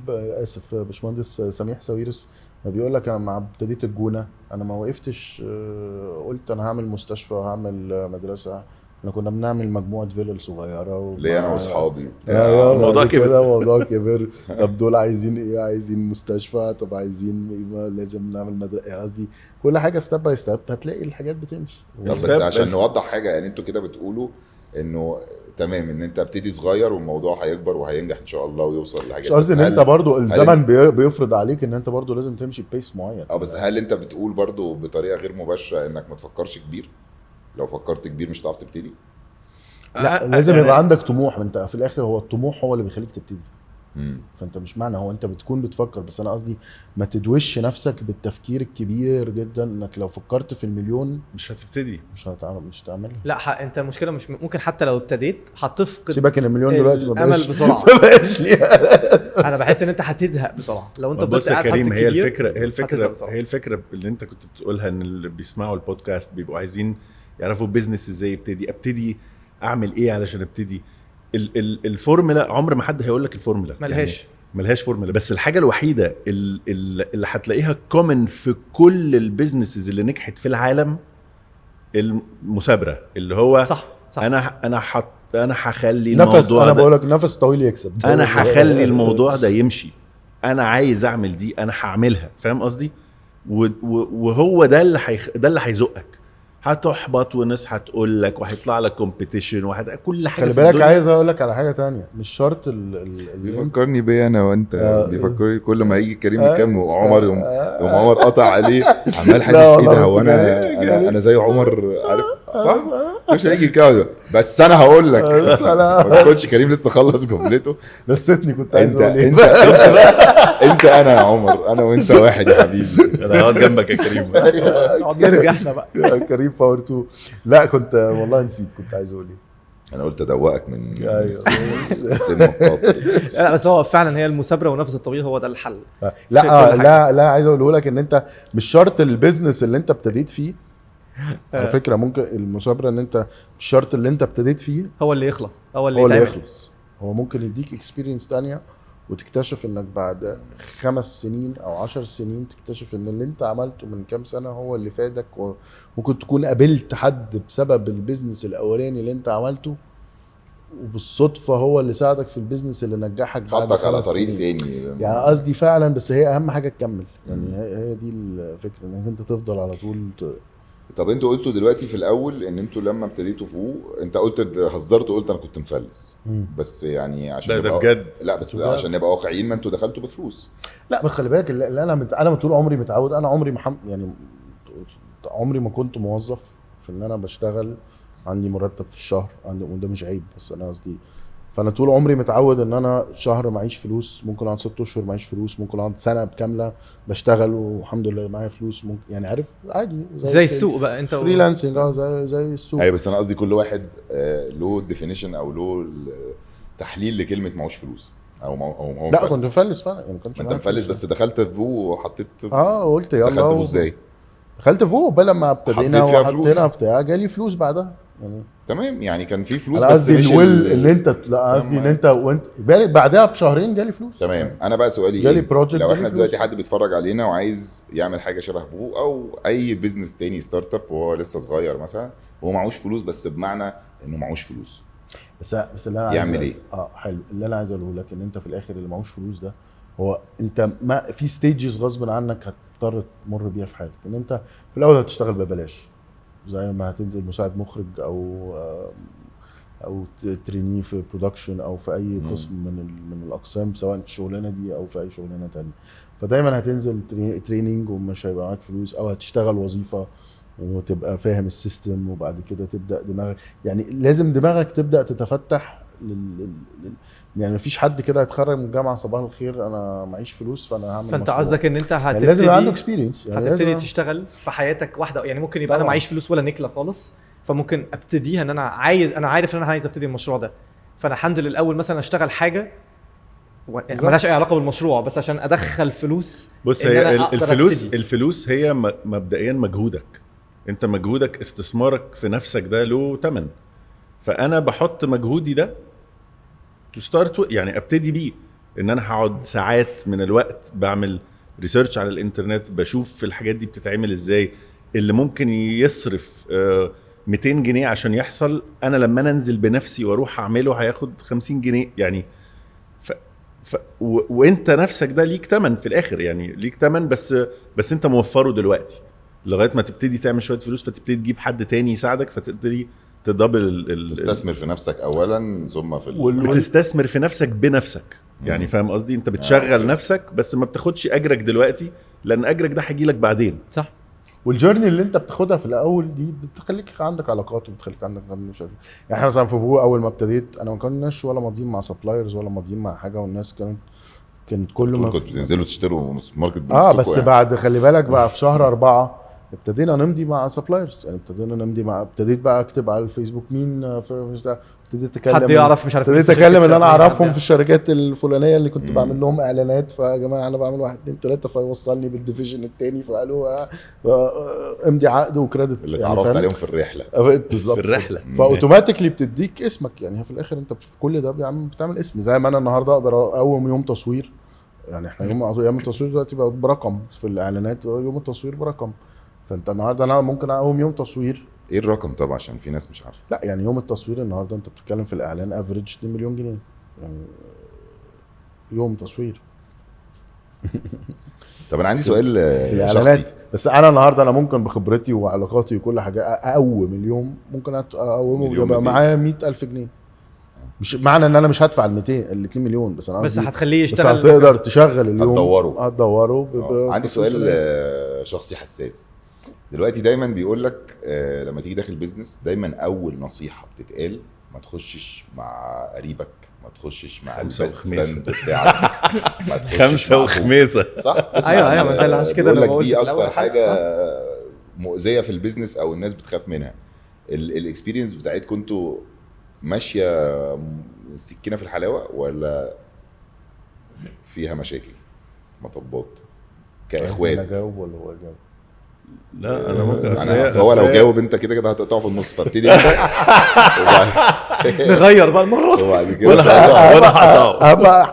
[SPEAKER 4] باشمهندس سميح ساويرس، ما بيقول لك انا مع ابتديت الجونه انا ما وقفتش قلت انا هعمل مستشفى وهعمل مدرسه، احنا كنا بنعمل مجموعه فيلل صغيره
[SPEAKER 2] ليه انا واصحابي
[SPEAKER 4] الموضوع كده موضوع كبير. طب دول عايزين ايه؟ عايزين مستشفى، طب عايزين إيه؟ لازم نعمل مدرسه. قصدي كل حاجه ستيب باي ستيب هتلاقي الحاجات بتمشي.
[SPEAKER 2] بس عشان نوضح حاجه، يعني انتوا كده بتقولوا انه تمام ان انت ابتدي صغير والموضوع هيكبر وهينجح ان شاء الله ويوصل لحاجه.
[SPEAKER 4] مش قصدي ان انت برضو الزمن بيفرض عليك ان انت برضو لازم تمشي ببيس معين.
[SPEAKER 2] بس هل انت بتقول برضو بطريقه غير مباشره انك ما تفكرش كبير؟ لو فكرت كبير مش هتعرف تبتدي.
[SPEAKER 4] لا لازم يبقى عندك طموح. انت في الاخر هو الطموح هو اللي بيخليك تبتدي. فانت مش معنى هو انت بتكون بتفكر، بس انا قصدي ما تدوش نفسك بالتفكير الكبير جدا انك لو فكرت في المليون
[SPEAKER 3] مش هتبتدي،
[SPEAKER 4] مش هتعمل.
[SPEAKER 1] لا انت المشكله مش ممكن حتى لو ابتديت هتفقد.
[SPEAKER 4] سيبك ان المليون دلوقتي ما
[SPEAKER 1] بقاش
[SPEAKER 4] بسرعه. انا
[SPEAKER 1] بحس ان انت هتزهق بسرعه لو انت
[SPEAKER 3] بص يا كريم. هي الفكره
[SPEAKER 1] هي
[SPEAKER 3] اللي انت كنت بتقولها، ان اللي بيسمعوا البودكاست بيبقوا عايزين يعرفوا بيزنس ازاي ابتدي اعمل ايه علشان ابتدي. الفورمولا عمر ما حد هيقول لك الفورمولا ملهاش فورمولا، بس الحاجه الوحيده اللي هتلاقيها كومن في كل البيزنسز اللي نجحت في العالم المثابره، اللي هو
[SPEAKER 1] صح.
[SPEAKER 3] انا هخلي
[SPEAKER 4] نفس، انا بقول لك نفس طويل يكسب.
[SPEAKER 3] انا هخلي الموضوع ده يمشي، انا عايز اعمل دي انا هعملها. فاهم قصدي؟ وهو ده اللي هيزقك. هتحبط وناس هتقول لك وهيطلع لك كومبيتيشن كل حاجه.
[SPEAKER 4] خلي بالك عايز اقول لك على حاجه تانية، مش شرط
[SPEAKER 2] بيفكرني بيا انا وانت. بيفكرني كل ما يجي كريم يكمل وعمر يوم عمر قطع عليه عمال حاسس ايه ده، هو انا زي عمر عارف صح؟ مش هيجي كده. بس انا هقول لك ما تقولش كريم لسه خلص جملته.
[SPEAKER 4] نسيتني كنت عايز اقول ايه.
[SPEAKER 2] انت انا يا عمر، انا وانت واحد يا حبيبي.
[SPEAKER 3] انا هقعد جنبك يا كريم.
[SPEAKER 1] نرجع احنا بقى
[SPEAKER 4] يا كريم باور 2. لا كنت والله نسيت كنت عايز اقول ايه.
[SPEAKER 2] انا قلت ادوقك من
[SPEAKER 4] السن
[SPEAKER 2] القاطر.
[SPEAKER 1] لا بس هو فعلا هي المثابره ونفس الطبيعي هو ده الحل.
[SPEAKER 4] لا عايز اقوله لك ان انت مش شرط البيزنس اللي انت ابتديت فيه على فكره. ممكن المثابره ان انت مش شرط اللي انت ابتديت فيه
[SPEAKER 1] هو اللي يخلص. هو
[SPEAKER 4] هو ممكن يديك اكسبيرينس تانية وتكتشف انك بعد 5 سنين او 10 سنين تكتشف ان اللي انت عملته من كام سنة هو اللي فادك. وممكن تكون قابلت حد بسبب البيزنس الاولاني اللي انت عملته، وبالصدفة هو اللي ساعدك في البيزنس اللي نجحك بعد
[SPEAKER 2] حطك على طريق تاني.
[SPEAKER 4] يعني قصدي فعلا، بس هي اهم حاجة تكمل. يعني هي دي الفكرة، انك انت تفضل على طول.
[SPEAKER 2] طب انتوا قلتوا دلوقتي في الاول ان انتوا لما ابتديتوا فوق، انت قلت انا كنت مفلس. بس يعني عشان
[SPEAKER 3] ده بجد.
[SPEAKER 2] لا بس عشان نبقى واقعيين، ما انتوا دخلتوا بفلوس.
[SPEAKER 4] لا بس خلي بالك اللي انا طول عمري متعود. انا عمري يعني عمري ما كنت موظف في ان انا بشتغل عندي مرتب في الشهر وده مش عيب، بس انا قصدي فانا طول عمري متعود ان انا شهر معيش فلوس، ممكن اقعد 6 اشهر معيش فلوس، ممكن اقعد سنه كامله بشتغل والحمد لله معايا فلوس. ممكن يعني عارف عادي
[SPEAKER 1] زي السوق بقى. انت
[SPEAKER 4] فريلانسنج زي السوق.
[SPEAKER 2] ايوه بس انا قصدي كل واحد له ديفينيشن او له تحليل لكلمه معوش فلوس او
[SPEAKER 4] لا كنت مفلس فعلا. يعني كنت
[SPEAKER 2] انت مفلس بس دخلت فو وحطيت
[SPEAKER 4] قلت يلا.
[SPEAKER 2] دخلت فو ازاي؟
[SPEAKER 4] دخلت فوق بقى لما ابتدينا وحطينا بتاع جالي فلوس بعدها. يعني
[SPEAKER 2] تمام، يعني كان في فلوس
[SPEAKER 4] بس مش اللي انت لا قصدي ان انت وانت بعدها بشهرين جالي فلوس.
[SPEAKER 2] تمام. انا بقى سؤالي
[SPEAKER 4] جالي
[SPEAKER 2] ايه؟ لو احنا دلوقتي حد بيتفرج علينا وعايز يعمل حاجه شبه بو او اي بيزنس تاني ستارت اب وهو لسه صغير مثلا وهو معهوش فلوس، بس بمعنى انه معهوش فلوس،
[SPEAKER 4] بس اللي انا عايز
[SPEAKER 2] يعمل ايه؟
[SPEAKER 4] حلو. اللي انا عايز اقوله لك ان انت في الاخر اللي معهوش فلوس ده هو انت ما في ستيجز غصب عنك هتضطر تمر بيها في حياتك. ان انت في الاول هتشتغل ببلاش، زي ما هتنزل مساعد مخرج او تريني في برودكشن او في اي قسم من الاقسام، سواء في الشغلانه دي او في اي شغلانه تانية. فدايما هتنزل تريننج ومش هيبقى معاك فلوس، او هتشتغل وظيفه وتبقى فاهم السيستم، وبعد كده تبدا دماغك، يعني لازم دماغك تبدا تتفتح يعني مفيش حد كده هيتخرج من الجامعه صباح الخير انا معيش فلوس فانا هعمل
[SPEAKER 1] فانت
[SPEAKER 4] مشروع.
[SPEAKER 1] قصدك ان انت
[SPEAKER 4] يعني لازم يبقى عنده
[SPEAKER 1] هتبتدي
[SPEAKER 4] اكسبيرينس، يعني
[SPEAKER 1] هتبتدي
[SPEAKER 4] لازم
[SPEAKER 1] تشتغل في حياتك واحده، يعني ممكن يبقى انا
[SPEAKER 4] طبعاً.
[SPEAKER 1] معيش فلوس ولا نكله خالص، فممكن ابتديها ان انا عارف ان انا عايز ابتدي المشروع ده، فانا هنزل الاول مثلا اشتغل حاجه ملهاش اي علاقه بالمشروع بس عشان ادخل فلوس.
[SPEAKER 3] بص،
[SPEAKER 1] إن أنا
[SPEAKER 3] هي
[SPEAKER 1] أقدر
[SPEAKER 3] الفلوس
[SPEAKER 1] أبتدي.
[SPEAKER 3] الفلوس هي مبدئيا مجهودك انت، مجهودك استثمارك في نفسك ده له تمن. فانا بحط مجهودي ده تو ستارت، يعني ابتدي بيه، ان انا هقعد ساعات من الوقت بعمل ريسيرش على الانترنت، بشوف في الحاجات دي بتتعمل ازاي، اللي ممكن يصرف 200 جنيه عشان يحصل، انا لما أنا انزل بنفسي واروح اعمله هياخد 50 جنيه يعني. وانت نفسك ده ليك تمن في الاخر، يعني ليك تمن، بس انت موفره دلوقتي لغايه ما تبتدي تعمل شويه فلوس، فتبتدي تجيب حد تاني يساعدك، فتبتدي تدبل
[SPEAKER 2] تستثمر في نفسك اولا ثم في
[SPEAKER 3] بتستثمر في نفسك بنفسك، يعني فاهم قصدي؟ انت بتشغل نفسك بس ما بتاخدش اجرك دلوقتي، لان اجرك ده هيجيلك بعدين.
[SPEAKER 1] صح.
[SPEAKER 4] والجيرني اللي انت بتاخدها في الاول دي بتخليك عندك علاقات وبتخليك عندك مش عارف. يعني احنا مثلا في فو اول ما ابتديت انا ما كناش ولا ماضيين مع سبلايرز ولا ماضيين مع حاجه، والناس كانت كل ما
[SPEAKER 2] كنتوا بتنزلوا تشتروا ماركت
[SPEAKER 4] بس يعني. بعد خلي بالك بقى في شهر 4 ابتدينا نمضي مع سبلايرز، يعني ابتديت بقى اكتب على الفيسبوك مين ابتديت اتكلم
[SPEAKER 1] حد يعرف مش عارف
[SPEAKER 4] ابتديت اتكلم اللي انا اعرفهم في الشركات الفلانيه اللي كنت بعمل لهم اعلانات، فيا جماعه انا بعمل 1 2 3 فيوصلني بالديفيجن الثاني، فقالوا امضي عقد وكريدت
[SPEAKER 2] اللي اتعرفت عليهم في الرحله.
[SPEAKER 4] بالظبط
[SPEAKER 3] في الرحله
[SPEAKER 4] فاوتوماتيكلي بتديك اسمك، يعني في الاخر انت في كل ده بتعمل اسم. زي ما انا النهارده اقدر اقوم يوم تصوير، يعني احنا يوم التصوير دلوقتي بقى برقم، في الاعلانات يوم التصوير برقم، فانت النهارده انا ممكن اقوم يوم تصوير.
[SPEAKER 2] ايه الرقم طبعا عشان في ناس مش عارفه؟
[SPEAKER 4] لا يعني يوم التصوير النهارده انت بتتكلم في الاعلان افريج 2 مليون جنيه يعني يوم تصوير.
[SPEAKER 2] طب انا عندي سؤال
[SPEAKER 4] في الاعلانات، بس انا النهارده انا ممكن بخبرتي وعلاقاتي وكل حاجه اقوم اليوم، ممكن اقومه يبقى معايا 100,000 جنيه. مش معنى ان انا مش هدفع ال 200 مليون، بس انا
[SPEAKER 1] بس
[SPEAKER 4] قصدي
[SPEAKER 1] هتخليه يشتغل،
[SPEAKER 4] بس هتقدر تشغل اليوم،
[SPEAKER 2] هتدوره. عندي
[SPEAKER 4] بفلوس
[SPEAKER 2] سؤال شخصي حساس. دلوقتي دايما بيقول لك لما تيجي داخل بيزنس دايما اول نصيحه بتتقال ما تخشش مع قريبك، ما تخشش مع البيست فريند بتاعك، ما تخشش
[SPEAKER 3] خمسة وخميسة.
[SPEAKER 2] صح؟
[SPEAKER 1] ايوه ما ده عشان كده
[SPEAKER 2] انا
[SPEAKER 1] بقول
[SPEAKER 2] دي اكتر حاجه مؤذيه في البيزنس او الناس بتخاف منها. الاكسبيرينس بتاعتكم انتوا ماشيه السكينه في الحلاوه ولا فيها مشاكل مطبات كاخوات؟
[SPEAKER 4] انا جاوب ولا هو جاوب؟
[SPEAKER 3] لا انا ممكن
[SPEAKER 2] انا هو لو جاوب انت كده كده هتقطعه في النص، فابتدي
[SPEAKER 1] نغير بقى المره دي.
[SPEAKER 2] وبعد كده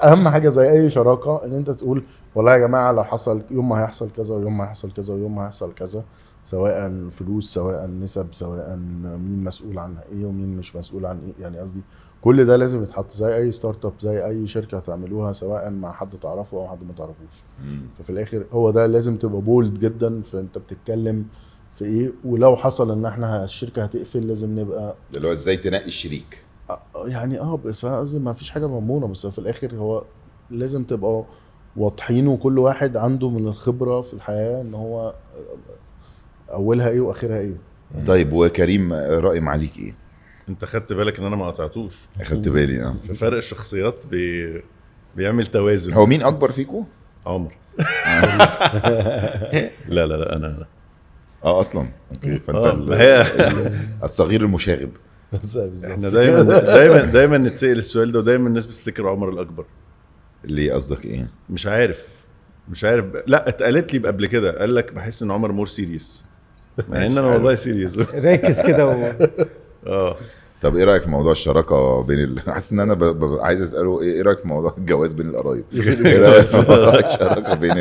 [SPEAKER 4] اهم حاجه زي اي شراكه ان انت تقول والله يا جماعه لو حصل يوم ما هيحصل كذا ويوم ما هيحصل كذا ويوم ما هيحصل كذا، سواء فلوس سواء نسب سواء مين مسؤول عنها ايه ومين مش مسؤول عن ايه، يعني قصدي كل ده لازم يتحط زي اي ستارت اب، زي اي شركه هتعملوها سواء مع حد تعرفه او حد ما تعرفوش. ففي الاخر هو ده لازم تبقى بولد جدا، فانت بتتكلم في ايه، ولو حصل ان احنا الشركه هتقفل لازم نبقى
[SPEAKER 2] اللي هو ازاي تنقي الشريك.
[SPEAKER 4] يعني بس قصدي ما فيش حاجه مضمونه، بس في الاخر هو لازم تبقى واضحين، وكل واحد عنده من الخبره في الحياه ان هو اولها ايه واخرها ايه.
[SPEAKER 2] طيب وكريم رأي معاليك ايه؟
[SPEAKER 3] انت خدت بالك ان انا ما قطعتوش؟
[SPEAKER 2] اخدت بالي.
[SPEAKER 3] في فرق الشخصيات بيعمل توازن.
[SPEAKER 2] هو مين اكبر فيكم؟
[SPEAKER 3] عمر. لا انا
[SPEAKER 2] اصلا اوكي. فانت الصغير المشاغب.
[SPEAKER 3] احنا دايما نتسأل السؤال ده، ودايما الناس بتفتكر عمر الاكبر.
[SPEAKER 2] ليه قصدك ايه؟
[SPEAKER 3] مش عارف لا اتقالت لي قبل كده، قال لك بحس ان عمر مور سيريس، مع ان انا والله سيريس.
[SPEAKER 1] راكز كده
[SPEAKER 2] طب ايه رايك في موضوع الشراكه بين حاسس ان انا عايز اساله ايه رايك في موضوع الجواز بين القرايب؟ ايه رايك في موضوع الشراكه بين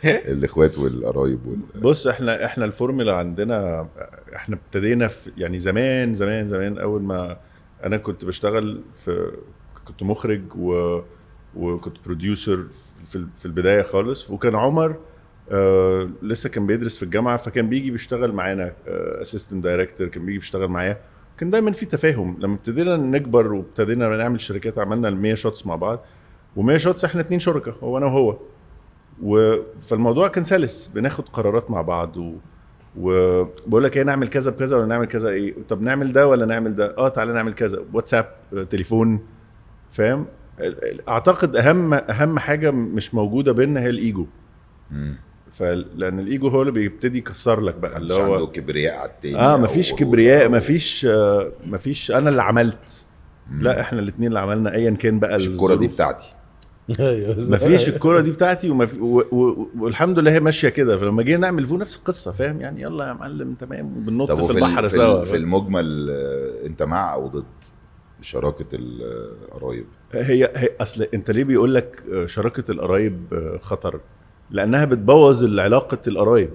[SPEAKER 2] الاخوات والقرايب
[SPEAKER 3] بص احنا الفورمولا عندنا، احنا ابتدينا في يعني زمان اول ما انا كنت بشتغل كنت مخرج وكنت بروديوسر في البدايه خالص، وكان عمر لسه كان بيدرس في الجامعه، فكان بيجي بيشتغل معانا اسيستنت دايركتور، كان بيجي بيشتغل معايا، كان دايما في تفاهم. لما ابتدينا نكبر وابتدينا نعمل شركات، عملنا 100 شوتس مع بعض، و100 شوتس احنا 2 شركاء، هو انا وهو، فالموضوع كان سلس، بناخد قرارات مع بعض وبقول لك ايه نعمل كذا بكذا ولا نعمل كذا ايه، طب نعمل ده ولا نعمل ده، تعالى نعمل كذا، واتساب، تليفون، فاهم. اعتقد اهم حاجه مش موجوده بيننا هي الايجو. فلان الايجو هو اللي بيبتدي يكسر لك بقى، اللي هو
[SPEAKER 2] عنده كبرياء على التاني.
[SPEAKER 3] مفيش كبرياء، مفيش انا اللي عملت. لا احنا الاثنين اللي عملنا ايا كان بقى.
[SPEAKER 2] الكرة دي بتاعتي.
[SPEAKER 3] مفيش الكرة دي بتاعتي والحمد لله هي ماشيه كده. فلما جينا نعمل فو نفس القصه، فاهم يعني، يلا يا معلم تمام، وبننط في البحر سوا.
[SPEAKER 2] في المجمل انت مع او ضد شراكه القرايب؟
[SPEAKER 3] هي اصل انت ليه بيقول لك شراكه القرايب خطر؟ لانها بتبوظ العلاقه القرايب.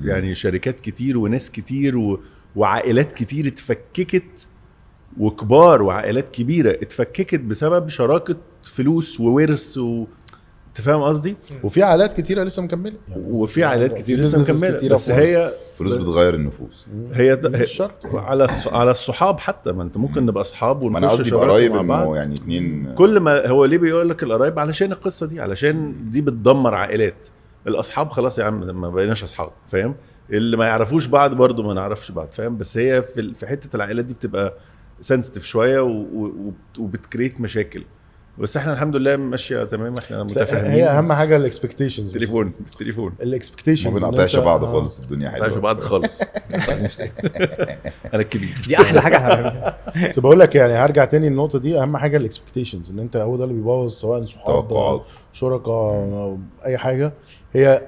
[SPEAKER 3] يعني شركات كتير وناس كتير وعائلات كتير اتفككت، وكبار وعائلات كبيره اتفككت بسبب شراكه فلوس وورث انت فاهم قصدي.
[SPEAKER 4] وفي عائلات كتيره لسه مكمله يعني،
[SPEAKER 3] وفي عائلات كتير لسه مكمله، بس هي
[SPEAKER 2] فلوس بتغير النفوس.
[SPEAKER 3] هي على الصحاب حتى، ما انت ممكن نبقى اصحاب
[SPEAKER 2] ونخش. انا قصدي قرايب انه يعني اتنين.
[SPEAKER 3] كل ما هو ليه بيقول لك القرايب علشان القصه دي، علشان دي بتدمر عائلات. الاصحاب خلاص يا عم ما بقيناش اصحاب، فاهم. اللي ما يعرفوش بعض برضو ما نعرفش بعض، فاهم. بس هي في حته العائلات دي بتبقى سنسيتيف شويه وبتكريت مشاكل. بس احنا الحمد لله ماشيه تمام، احنا متفاهمين.
[SPEAKER 4] هي اهم حاجه الاكسبكتيشنز.
[SPEAKER 3] التليفون
[SPEAKER 4] الاكسبكتيشنز
[SPEAKER 2] ما بنقطعش بعض خالص. الدنيا حلوه،
[SPEAKER 3] ما بنقطعش بعض خالص. انا الكبير
[SPEAKER 1] دي احلى حاجه.
[SPEAKER 4] بس بقول لك يعني هرجع تاني النقطه دي، اهم حاجه الاكسبكتيشنز، ان انت هو ده اللي بيبوظ، سواء صحاب شركاء اي حاجه. هي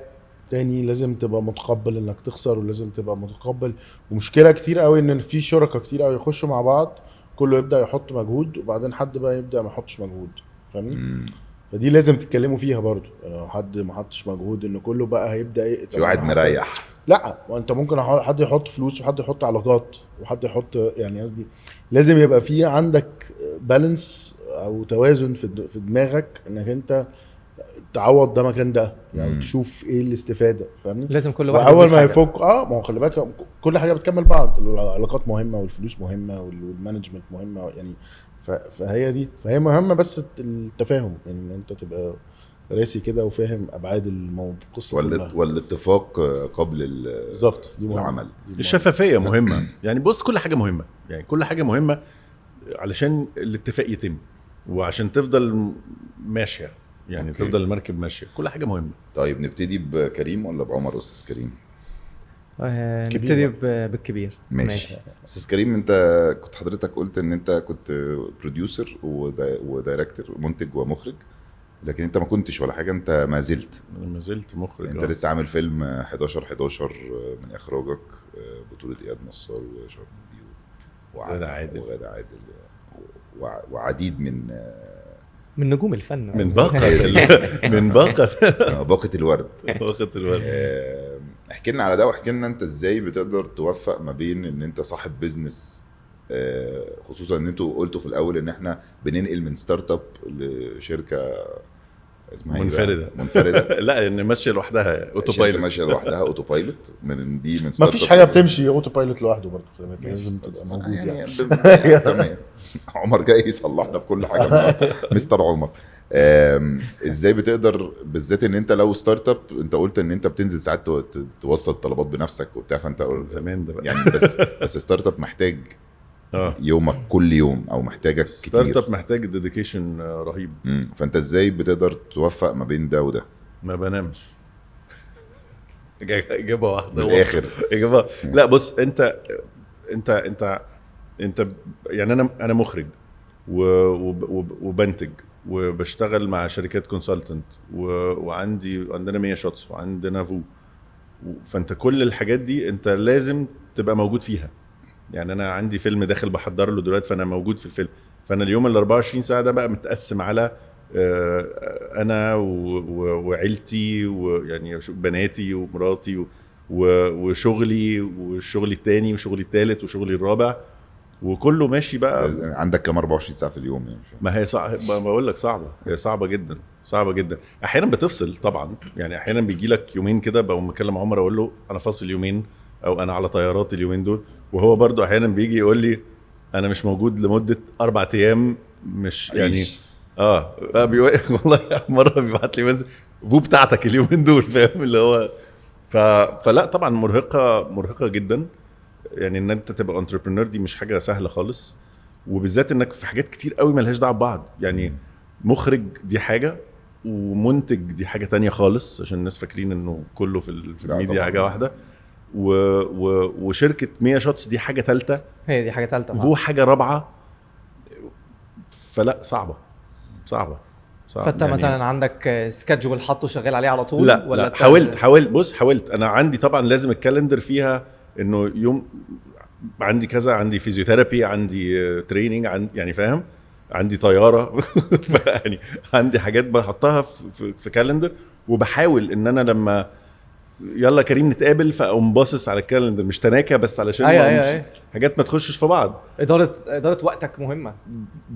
[SPEAKER 4] تاني لازم تبقى متقبل انك تخسر، ولازم تبقى متقبل. ومشكله كتير قوي ان في شركاء كتير قوي يخشوا مع بعض، كله يبدا يحط مجهود، وبعدين حد بقى يبدا ما يحطش مجهود، فاهمني. فدي لازم تتكلموا فيها برضو. يعني حد ما حطش مجهود، ان كله بقى هيبدا
[SPEAKER 2] في واحد مريح.
[SPEAKER 4] لا، وانت ممكن حد يحط فلوس، وحد يحط علاقات، وحد يحط، يعني قصدي لازم يبقى في عندك بالانس او توازن في دماغك، انك انت تعوض ده مكان ده، يعني تشوف ايه الاستفاده، فاهمني.
[SPEAKER 1] لازم كل واحد
[SPEAKER 4] اول ما يفك ما هو خلي بالك كل حاجه بتكمل بعض. العلاقات مهمه، والفلوس مهمه، والمانجمنت مهمه يعني. فهي مهمه، بس التفاهم، ان انت تبقى راسي كده وفاهم ابعاد الموضوع القصه
[SPEAKER 2] والاتفاق قبل
[SPEAKER 4] بالظبط
[SPEAKER 2] العمل.
[SPEAKER 3] الشفافيه مهمه. يعني بص، كل حاجه مهمه، يعني كل حاجه مهمه علشان الاتفاق يتم، وعشان تفضل ماشيه، يعني أوكي. تفضل المركب ماشيه، كل حاجه مهمه.
[SPEAKER 2] طيب نبتدي بكريم ولا بعمر؟ استاذ كريم.
[SPEAKER 1] نبتدي بالكبير.
[SPEAKER 2] ماشي. استاذ كريم، انت كنت حضرتك قلت ان انت كنت بروديوسر ودايركتور، منتج ومخرج، لكن انت ما كنتش ولا حاجه، انت ما زلت مخرج. انت لسه عامل فيلم 11 من اخراجك، بطوله اياد نصار وشرنوبي وغادة عادل وعديد من
[SPEAKER 1] نجوم الفن،
[SPEAKER 3] من باقة الورد.
[SPEAKER 2] احكي لنا على ده، واحكي لنا انت ازاي بتقدر توفق ما بين ان انت صاحب بيزنس، خصوصا ان انتوا قلتوا في الاول ان احنا بننقل من ستارت اب لشركه اسمها منفرده.
[SPEAKER 3] لا، ان ماشيه لوحدها، اوتو بايلوت.
[SPEAKER 2] ماشيه لوحدها، اوتو بايلوت. من
[SPEAKER 4] ما فيش حاجه بتمشي اوتو بايلوت لوحده برضه، لازم تبقى موجود
[SPEAKER 2] يعني. تمام. عمر جاي يصلحنا في كل حاجه. مستر عمر، ازاي بتقدر، بالذات ان انت لو ستارت اب، انت قلت ان انت بتنزل ساعات توصل طلبات بنفسك وبتاع، فانت
[SPEAKER 3] زمان ده
[SPEAKER 2] يعني بس ستارت اب محتاج يومك كل يوم، او محتاجك كتير.
[SPEAKER 3] ستارت اب محتاج ديديكيشن رهيب.
[SPEAKER 2] فانت ازاي بتقدر توفق ما بين ده وده؟
[SPEAKER 3] ما بنامش. اجابه واحده
[SPEAKER 2] بالاخر.
[SPEAKER 3] اجابه لا، بص، انت يعني انا مخرج وبنتج وبشتغل مع شركات كونسلتنت، وعندنا 100 شوتس، وعندنا فو. فانت كل الحاجات دي انت لازم تبقى موجود فيها. يعني انا عندي فيلم داخل بحضر له دلوقتي، فانا موجود في الفيلم. فانا اليوم ال 24 ساعه ده بقى متقسم على انا وعيلتي، ويعني بناتي ومراتي وشغلي التاني وشغلي التالت وشغلي الرابع، وكله ماشي بقى.
[SPEAKER 2] عندك كام 24 ساعه في اليوم يعني؟
[SPEAKER 3] ما هي بقول لك صعبه، هي صعبه جدا. احيانا بتفصل طبعا، يعني احيانا بيجي لك يومين كده بقوم مكلم عمر اقول له انا فاصل يومين، او انا على طيارات اليومين دول، وهو برضو احيانا بيجي يقول لي انا مش موجود لمده 4 ايام، مش يعني والله مره بيبعت لي فو بتاعتك اليومين دول، فاهم اللي هو. فلا طبعا مرهقه جدا. يعني ان انت تبقى انتربرينور دي مش حاجه سهله خالص، وبالذات انك في حاجات كتير قوي ملهاش دعوه ببعض. يعني مخرج دي حاجه، ومنتج دي حاجه تانية خالص، عشان الناس فاكرين انه كله في الميديا
[SPEAKER 2] طبعاً.
[SPEAKER 3] حاجه واحده. وشركه 100 شوتس دي حاجه ثالثه،
[SPEAKER 1] هي دي حاجه ثالثه.
[SPEAKER 3] فو حاجه رابعه. فلا صعبه.
[SPEAKER 1] فانت
[SPEAKER 3] يعني
[SPEAKER 1] مثلا عندك سكادجول حاطه شغال عليه على طول؟
[SPEAKER 3] لا
[SPEAKER 1] ولا
[SPEAKER 3] لا
[SPEAKER 1] أنت-
[SPEAKER 3] حاولت. انا عندي طبعا لازم الكالندر فيها انه يوم عندي كذا، عندي فيزيوثيرابي، عندي تريننج، يعني فاهم، عندي طياره يعني عندي حاجات بحطها في كالندر، وبحاول ان انا لما يلا كريم نتقابل فاقوم باصص على الكالندر، مش تناكه بس علشان
[SPEAKER 1] أيوة.
[SPEAKER 3] حاجات ما تخشش في بعض.
[SPEAKER 1] اداره وقتك مهمه.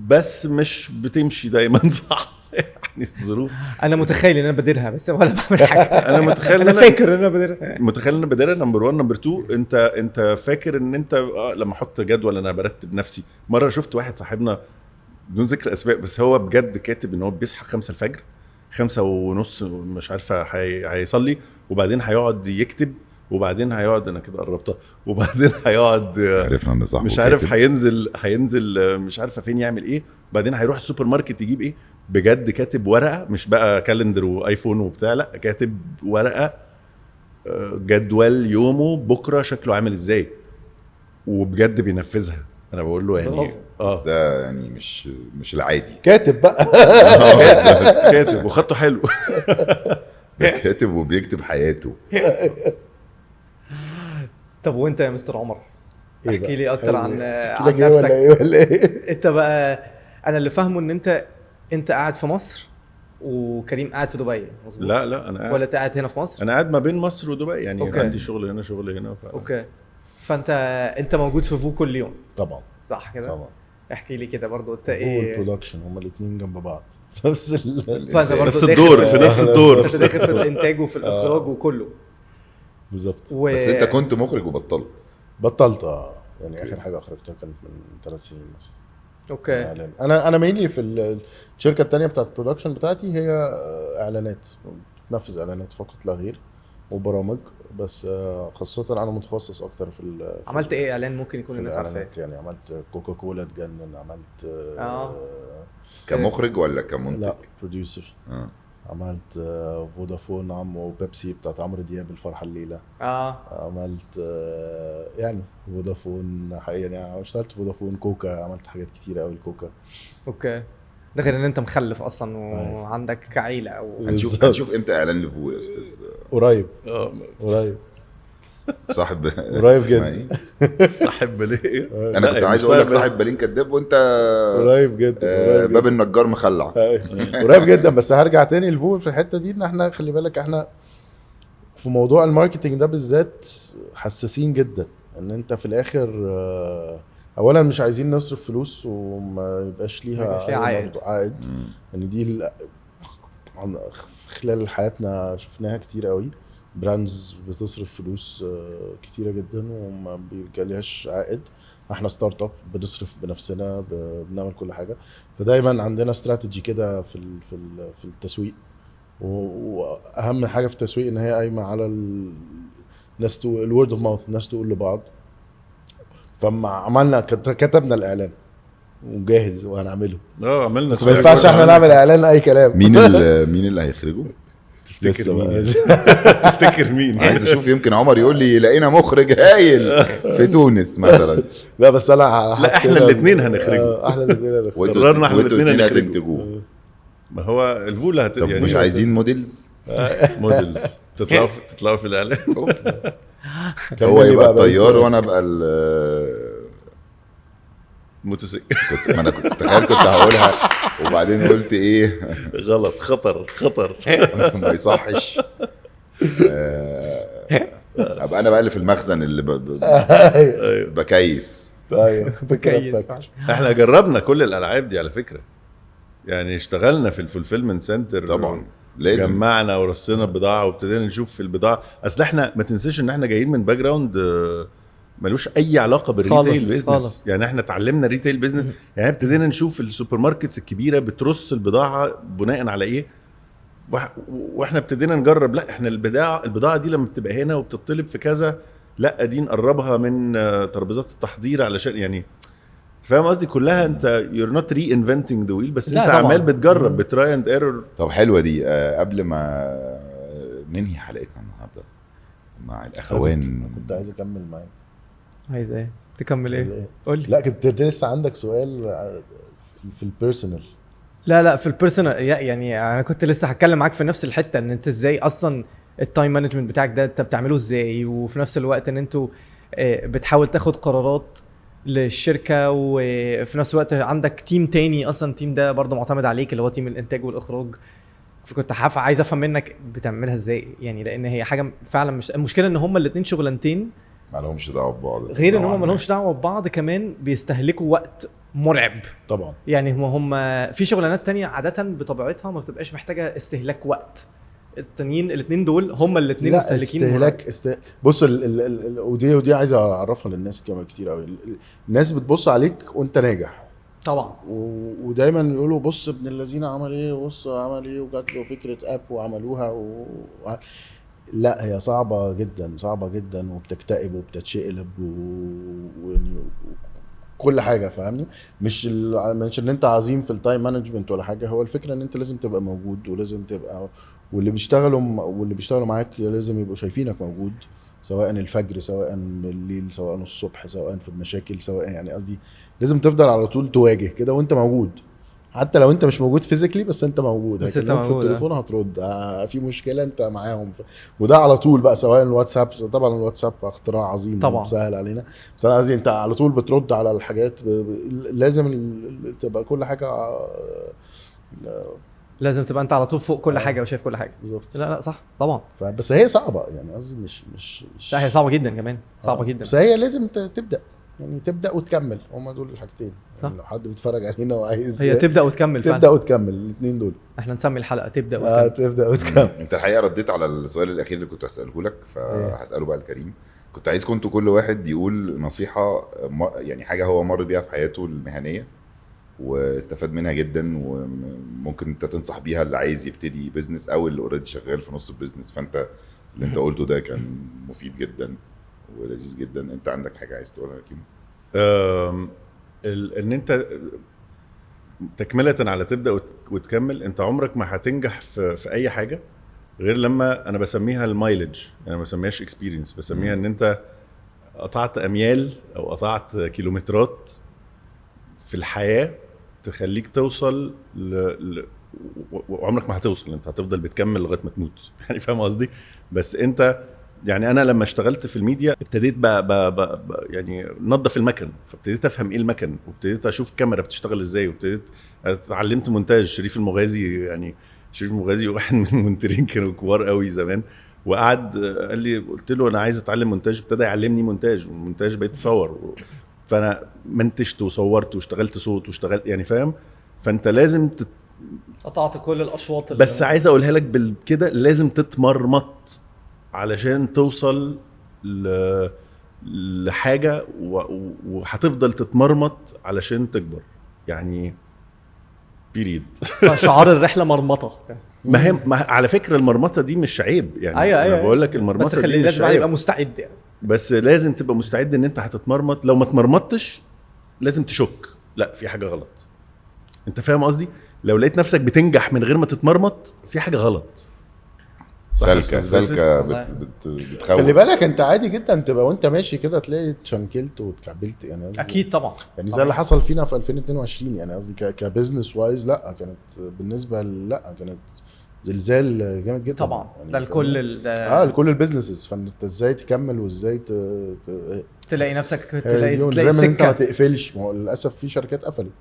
[SPEAKER 3] بس مش بتمشي دايما صح يعني الظروف.
[SPEAKER 1] انا متخيل ان انا بديرها بس ولا بعمل حاجه.
[SPEAKER 3] انا متخيل
[SPEAKER 1] انا فاكر ان انا بديرها.
[SPEAKER 3] متخيل ان بدايه نمبر 1 نمبر 2. انت فاكر ان انت لما احط جدول انا برتب نفسي. مره شفت واحد صاحبنا بدون ذكر اسماء، بس هو بجد كاتب ان هو بيصحى 5 الفجر، 5:30 مش عارفه هيصلي، وبعدين هيقعد يكتب، وبعدين هيقعد انا كده قربتها، وبعدين هيقعد
[SPEAKER 2] عرفنا ان صاحبه
[SPEAKER 3] مش عارف
[SPEAKER 2] كاتب.
[SPEAKER 3] هينزل مش عارفه فين يعمل ايه، وبعدين هيروح السوبر ماركت يجيب ايه. بجد كاتب ورقه، مش بقى كالندر وايفون وبتاع، لا كاتب ورقه جدول يومه بكره شكله عامل ازاي، وبجد بينفذها. انا بقول له يعني
[SPEAKER 1] برافو.
[SPEAKER 2] بس ده يعني مش العادي.
[SPEAKER 4] كاتب بقى.
[SPEAKER 3] كاتب وخطه حلو.
[SPEAKER 2] كاتب وبيكتب حياته.
[SPEAKER 1] طب وانت يا مستر عمر
[SPEAKER 4] إيه
[SPEAKER 1] احكي
[SPEAKER 4] بقى؟
[SPEAKER 1] لي اكتر عن
[SPEAKER 4] احكي لك ايه ولا
[SPEAKER 1] نفسك.
[SPEAKER 4] ايه ولا ايه؟
[SPEAKER 1] انت بقى، انا اللي فاهمه ان انت قاعد في مصر وكريم قاعد في دبي، مظبوط؟
[SPEAKER 3] لا انا
[SPEAKER 1] ولا انت قاعد هنا في مصر؟
[SPEAKER 3] انا قاعد ما بين مصر ودبي، يعني
[SPEAKER 1] أوكي.
[SPEAKER 3] عندي شغل هنا شغل هنا
[SPEAKER 1] اوكي. فانت موجود في فو كل يوم
[SPEAKER 4] طبعا
[SPEAKER 1] صح كده؟
[SPEAKER 4] طبعا.
[SPEAKER 1] احكي لي كده برضو انت
[SPEAKER 4] هو
[SPEAKER 1] ايه.
[SPEAKER 4] البرودكشن هما الاثنين جنب بعض نفس
[SPEAKER 1] فانت برضو
[SPEAKER 3] نفس
[SPEAKER 1] داخل
[SPEAKER 3] الدور في نفس الدور.
[SPEAKER 1] انت داخل في الانتاج وفي الاخراج وكله.
[SPEAKER 4] بالظبط.
[SPEAKER 2] بس انت كنت مخرج وبطلت.
[SPEAKER 4] بطلت يعني اخر حاجه اخرجتها كانت من 3 سنين مثلا.
[SPEAKER 1] اوكي.
[SPEAKER 4] اعلان. انا مينلي في الشركه الثانيه بتاعت البرودكشن بتاعتي هي اعلانات، بتنفذ اعلانات فقط لا غير، وبرامج. بس خاصه انا متخصص اكتر في
[SPEAKER 1] عملت ايه اعلان ممكن يكون
[SPEAKER 4] في
[SPEAKER 1] الناس عارفاه؟
[SPEAKER 4] الإعلانات. يعني عملت كوكاكولا تجنن، عملت
[SPEAKER 2] كمخرج ولا كمنتج؟
[SPEAKER 4] لا بروديوسر.
[SPEAKER 2] آه.
[SPEAKER 4] عملت فودافون وبيبسي بتاعت عمرو دياب الفرحه الليله. عملت يعني فودافون حقيقة، يعني اشتغلت فودافون، كوكا، عملت حاجات كتيرة قوي الكوكا.
[SPEAKER 1] اوكي. ده غير ان انت مخلف اصلا وعندك عيله او
[SPEAKER 2] هنشوف امتى اعلان لفو يا استاذ؟
[SPEAKER 4] قريب
[SPEAKER 2] صاحب
[SPEAKER 4] قريب جدا.
[SPEAKER 3] صاحب ليه؟
[SPEAKER 2] انا كنت عايز اقول لك صاحب بالين كداب وانت
[SPEAKER 4] قريب جدا قريب
[SPEAKER 2] باب
[SPEAKER 4] جدا.
[SPEAKER 2] النجار مخلع.
[SPEAKER 4] قريب جدا. بس هرجع تاني لفو في الحته دي، ان احنا خلي بالك احنا في موضوع الماركتينج ده بالذات حساسين جدا. ان انت في الاخر اولا مش عايزين نصرف فلوس وما يبقاش ليها عائد. ان دي خلال حياتنا شفناها كتير قوي، براندز بتصرف فلوس كتيره جدا وما بيجاليهاش عائد. احنا ستارت اب بنصرف بنفسنا، بنعمل كل حاجه. فدايما عندنا استراتيجي كده في التسويق، واهم حاجه في التسويق ان هي قايمه على الناس تقول الورد اوف ماوث، الناس تقول لبعض. فما عملنا كتبنا الاعلان وجاهز وهنعمله،
[SPEAKER 3] عملنا.
[SPEAKER 4] بس ما ينفعش احنا نعمل اعلان اي كلام.
[SPEAKER 2] مين اللي هيخرجه؟
[SPEAKER 3] تفتكر مين؟ تفتكر مين؟
[SPEAKER 2] عايز اشوف، يمكن عمر يقول لي لقينا مخرج هايل في تونس مثلا.
[SPEAKER 4] لا بس انا
[SPEAKER 3] لا احنا الاثنين هنخرجه.
[SPEAKER 4] احنا الاثنين هنخرجه.
[SPEAKER 3] قررنا احنا الاثنين
[SPEAKER 2] هتنتجوه.
[SPEAKER 3] ما هو الفولا
[SPEAKER 2] طب مش عايزين موديلز؟
[SPEAKER 3] موديلز تطلعوا في الاعلان.
[SPEAKER 2] هو يبقى الطيار وانا ابقى
[SPEAKER 3] موتوسيكل.
[SPEAKER 2] ما انا كنت هقولها وبعدين قلت ايه
[SPEAKER 3] غلط، خطر.
[SPEAKER 2] ما يصحش. ابقى انا بقى اللي في المخزن اللي بكيس.
[SPEAKER 4] ايوه
[SPEAKER 1] بكيس.
[SPEAKER 3] احنا جربنا كل الالعاب دي على فكره، يعني اشتغلنا في الفولفيلمنت سنتر
[SPEAKER 2] طبعا لازم.
[SPEAKER 3] جمعنا ورصينا البضاعه وابتدينا نشوف في البضاعه. اصل احنا ما تنساش ان احنا جايين من باك جراوند ملوش اي علاقه بالريتيل بيزنس. يعني احنا اتعلمنا الريتيل بيزنس، يعني ابتدينا نشوف السوبر ماركتس الكبيره بترص البضاعه بناء على ايه. واحنا ابتدينا نجرب، لا احنا البضاعه دي لما بتبقى هنا وبتطلب في كذا، لا دي نقربها من ترابيزات التحضير علشان يعني فاهم قصدي كلها. انت you're not reinventing the wheel، بس انت عمال بتجرب بتراي اند ايرور.
[SPEAKER 2] طب حلوه دي. قبل ما ننهي حلقتنا النهارده مع الاخوان،
[SPEAKER 4] كنت عايز اكمل معاك.
[SPEAKER 1] عايز ايه تكمل ايه؟ قول لي.
[SPEAKER 4] لا كنت لسه عندك سؤال في البيرسونال.
[SPEAKER 1] لا في البيرسونال يعني انا كنت لسه هتكلم معاك في نفس الحته، ان انت ازاي اصلا التايم مانجمنت بتاعك ده انت بتعمله ازاي، وفي نفس الوقت ان انتوا بتحاول تاخد قرارات للشركه، وفي نفس الوقت عندك تيم تاني اصلا التيم ده برضه معتمد عليك اللي هو تيم الانتاج والاخراج. فكنت عايز افهم منك بتعملها ازاي يعني، لان هي حاجه فعلا مش المشكله ان هما الاثنين شغلانتين
[SPEAKER 2] ما لهمش دعوه ببعض،
[SPEAKER 1] غير ان هم ما لهمش دعوه ببعض، كمان بيستهلكوا وقت مرعب
[SPEAKER 4] طبعا.
[SPEAKER 1] يعني هم في شغلانات تانية عادة بطبيعتها ما بتبقاش محتاجة استهلاك وقت. التانيين الاثنين دول هم الاثنين مستهلكين
[SPEAKER 4] استهلاك بص ودي عايز اعرفها للناس كمان كتير قوي. الناس بتبص عليك وانت ناجح
[SPEAKER 1] طبعا،
[SPEAKER 4] ودايما يقولوا بص ابن الذين عمل ايه، بص عمل ايه، وجات له فكرة اب وعملوها لا هي صعبة جدا صعبة جدا، وبتكتئب وبتتشقلب كل حاجه فاهمني. مش ان انت عظيم في التايم مانجمنت ولا حاجه، هو الفكره ان انت لازم تبقى موجود، ولازم تبقى واللي بيشتغلوا معاك لازم يبقوا شايفينك موجود، سواء الفجر سواء الليل سواء الصبح سواء في المشاكل سواء يعني قصدي لازم تفضل على طول تواجه كده وانت موجود، حتى لو انت مش موجود فيزيكلي بس انت موجود،
[SPEAKER 1] بس انت
[SPEAKER 4] في التليفون هترد في مشكله انت معاهم وده على طول بقى، سواء الواتساب طبعا الواتساب اختراع عظيم
[SPEAKER 1] طبعا
[SPEAKER 4] سهل علينا، بس انا قصدي انت على طول بترد على الحاجات لازم تبقى كل حاجه
[SPEAKER 1] لازم تبقى انت على طول فوق كل حاجه وشايف كل حاجه
[SPEAKER 4] بالظبط.
[SPEAKER 1] لا صح طبعا،
[SPEAKER 4] بس هي صعبه يعني قصدي مش
[SPEAKER 1] لا هي صعبه جدا كمان صعبه جدا،
[SPEAKER 4] بس هي لازم تبدا يعني تبدا وتكمل، هما دول الحاجتين يعني لو حد بيتفرج علينا وعايز
[SPEAKER 1] هي تبدا وتكمل
[SPEAKER 4] تبدا وتكمل الاثنين دول.
[SPEAKER 1] احنا نسمي الحلقه تبدا وتكمل.
[SPEAKER 4] تبدا وتكمل.
[SPEAKER 2] انت الحقيقه رديت على السؤال الاخير اللي كنت هساله لك، فهساله بقى لكريم. كنت عايزكم انتوا كل واحد يقول نصيحه يعني حاجه هو مر بيها في حياته المهنيه واستفاد منها جدا، وممكن انت تنصح بيها اللي عايز يبتدي بيزنس او اللي اوريدي شغال في نص البيزنس. فانت اللي انت قلته ده كان مفيد جدا ولذيذ جدا. انت عندك حاجه عايز تقولها يا كيمو؟
[SPEAKER 3] ان انت تكمله على تبدا وتكمل، انت عمرك ما هتنجح في اي حاجه غير لما انا بسميها المايلج، انا ما بسميهاش اكسبيرينس، بسميها ان انت قطعت اميال او قطعت كيلومترات في الحياه تخليك توصل وعمرك ما هتوصل، انت هتفضل بتكمل لغايه ما تموت يعني فاهم قصدي. بس انت يعني انا لما اشتغلت في الميديا ابتديت يعني نظف المكن، فابتديت افهم ايه المكن، وابتديت اشوف الكاميرا بتشتغل ازاي، وابتديت اتعلمت مونتاج. شريف المغازي يعني شريف المغازي واحد من المونترين كانوا كبار قوي زمان، وقعد قال لي قلت له انا عايز اتعلم مونتاج، ابتدى يعلمني مونتاج، والمونتاج بقيت اصور، فانا منتجت وصورت واشتغلت صوت واشتغلت يعني فاهم. فانت لازم
[SPEAKER 1] قطعت كل الاشواط
[SPEAKER 3] بس عايز اقولها لك بالكده، لازم تتمرمط علشان توصل لحاجة، وهتفضل تتمرمط علشان تكبر يعني بيريد.
[SPEAKER 1] شعار الرحلة مرمطة.
[SPEAKER 3] ما على فكرة المرمطة دي مش عيب يعني.
[SPEAKER 1] أيوة
[SPEAKER 3] أنا بقول لك المرمطة
[SPEAKER 1] بس
[SPEAKER 3] دي مش
[SPEAKER 1] لازم
[SPEAKER 3] عيب،
[SPEAKER 1] يبقى مستعد يعني.
[SPEAKER 3] بس لازم تبقى مستعد ان انت هتتمرمط. لو ما تمرمطتش لازم تشك لا في حاجة غلط، انت فاهم قصدي. لو لقيت نفسك بتنجح من غير ما تتمرمط في حاجة غلط.
[SPEAKER 2] سالكة بتخوف.
[SPEAKER 4] خلي بالك انت عادي جدا تبقى وانت ماشي كده تلاقي اتشنكلت واتكعبلت يعني
[SPEAKER 1] اكيد طبعا
[SPEAKER 4] يعني زي اللي حصل فينا في 2022 يعني قصدي كبزنس وايز لا كانت بالنسبه لا كانت زلزال جامد جدا
[SPEAKER 1] طبعا
[SPEAKER 4] يعني
[SPEAKER 1] ده الكل
[SPEAKER 4] لكل البيزنسز. فانت ازاي تكمل وازاي
[SPEAKER 1] تلاقي نفسك
[SPEAKER 4] تلاقي زي ما انت ما تقفلش. ما هو للاسف في شركات قفلت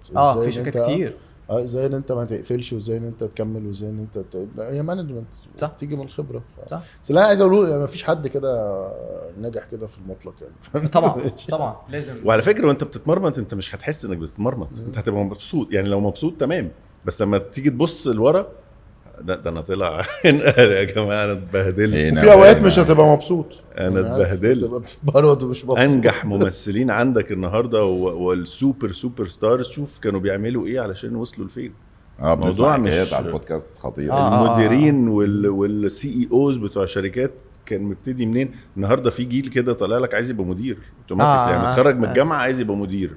[SPEAKER 1] في شركات كتير
[SPEAKER 4] ازاي ان انت ما تقفلش وازاي ان انت تكمل وازاي ان انت هي مانجمنت تيجي من الخبره
[SPEAKER 1] صح.
[SPEAKER 4] بس لا عايز اقول يعني ما فيش حد كده نجح كده في المطلق يعني
[SPEAKER 1] طبعا لازم.
[SPEAKER 3] وعلى فكره وانت بتتمرمط انت مش هتحس انك بتتمرمط، انت هتبقى مبسوط يعني. لو مبسوط تمام، بس لما تيجي تبص لورا ده انا طلع يا جماعه انا اتبهدلت.
[SPEAKER 4] وفي اوقات مش هتبقى مبسوط،
[SPEAKER 3] انا اتبهدلت.
[SPEAKER 4] تبقى بتتبهدل ومش مبسوط.
[SPEAKER 3] انجح ممثلين عندك النهارده والسوبر ستارز شوف كانوا بيعملوا ايه علشان وصلوا لفين.
[SPEAKER 2] بنسمع
[SPEAKER 3] موضوع
[SPEAKER 2] حكايات
[SPEAKER 3] مش
[SPEAKER 2] على البودكاست خطيره.
[SPEAKER 3] المديرين والسي اي اوز بتوع شركات كان مبتدي منين. النهارده في جيل كده طالع لك عايز يبقى مدير اوتوماتيك، يعني متخرج من الجامعه عايز يبقى مدير،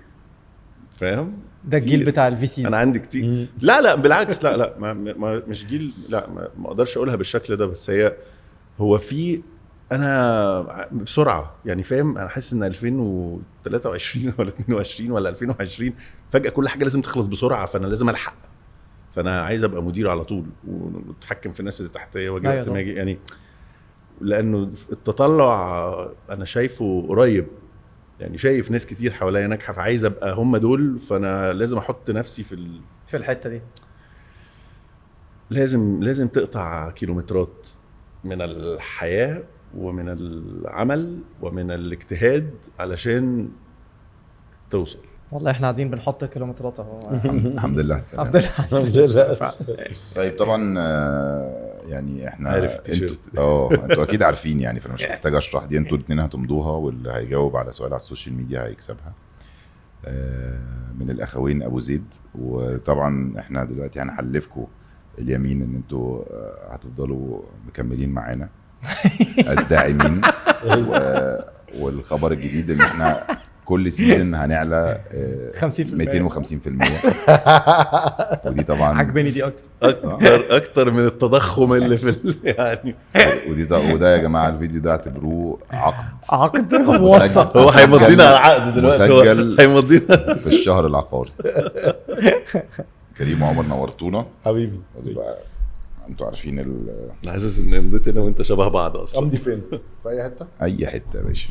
[SPEAKER 3] فاهم؟
[SPEAKER 1] ده الجيل بتاع الفي سيز.
[SPEAKER 3] انا عندي كتير. لا بالعكس، لا مش جيل، لا ما اقدرش اقولها بالشكل ده، بس هو في انا بسرعه يعني، فاهم؟ انا حاسس ان 2023 ولا 22 ولا 2020 فجاه كل حاجه لازم تخلص بسرعه، فانا لازم الحق، فانا عايز ابقى مدير على طول واتحكم في الناس اللي تحتيه واجي وقت ما اجي يعني، لانه التطلع انا شايفه قريب يعني، شايف ناس كتير حواليا ناجحه فعايز ابقى هم دول، فانا لازم احط نفسي
[SPEAKER 1] في الحته دي.
[SPEAKER 3] لازم تقطع كيلومترات من الحياه ومن العمل ومن الاجتهاد علشان توصل.
[SPEAKER 1] والله احنا قاعدين بنحط كيلومترات اهو.
[SPEAKER 2] الحمد لله.
[SPEAKER 1] الحمد لله.
[SPEAKER 2] طيب طبعا يعني احنا
[SPEAKER 3] عارف التيشيرت.
[SPEAKER 2] انتوا اكيد عارفين يعني، فانا مش محتاج اشرح دي، انتوا الاثنين هتمضوها، واللي هيجاوب على سؤال على السوشيال ميديا هيكسبها من الاخوين ابو زيد. وطبعا احنا دلوقتي هنحلفكم اليمين ان انتوا هتفضلوا مكملين معانا از داعمين. والخبر الجديد ان احنا كل سيزن هنعلى
[SPEAKER 1] 50%
[SPEAKER 2] 250%. ودي طبعا
[SPEAKER 1] عجباني دي
[SPEAKER 3] اكتر من التضخم اللي في يعني.
[SPEAKER 2] وده يا جماعه الفيديو ده اعتبروه عقد
[SPEAKER 1] موثق.
[SPEAKER 3] هو هيمضينا على عقد دلوقتي،
[SPEAKER 2] مسجل
[SPEAKER 3] هيمضينا
[SPEAKER 2] في الشهر العقاري. كريم وعمر نورتونا
[SPEAKER 4] حبيبي.
[SPEAKER 2] انتوا عارفين
[SPEAKER 3] انا حاسس ان مضيت انا وانت شبه بعض اصلا.
[SPEAKER 4] امضي فين؟ في اي حته؟
[SPEAKER 2] اي حته يا باشا.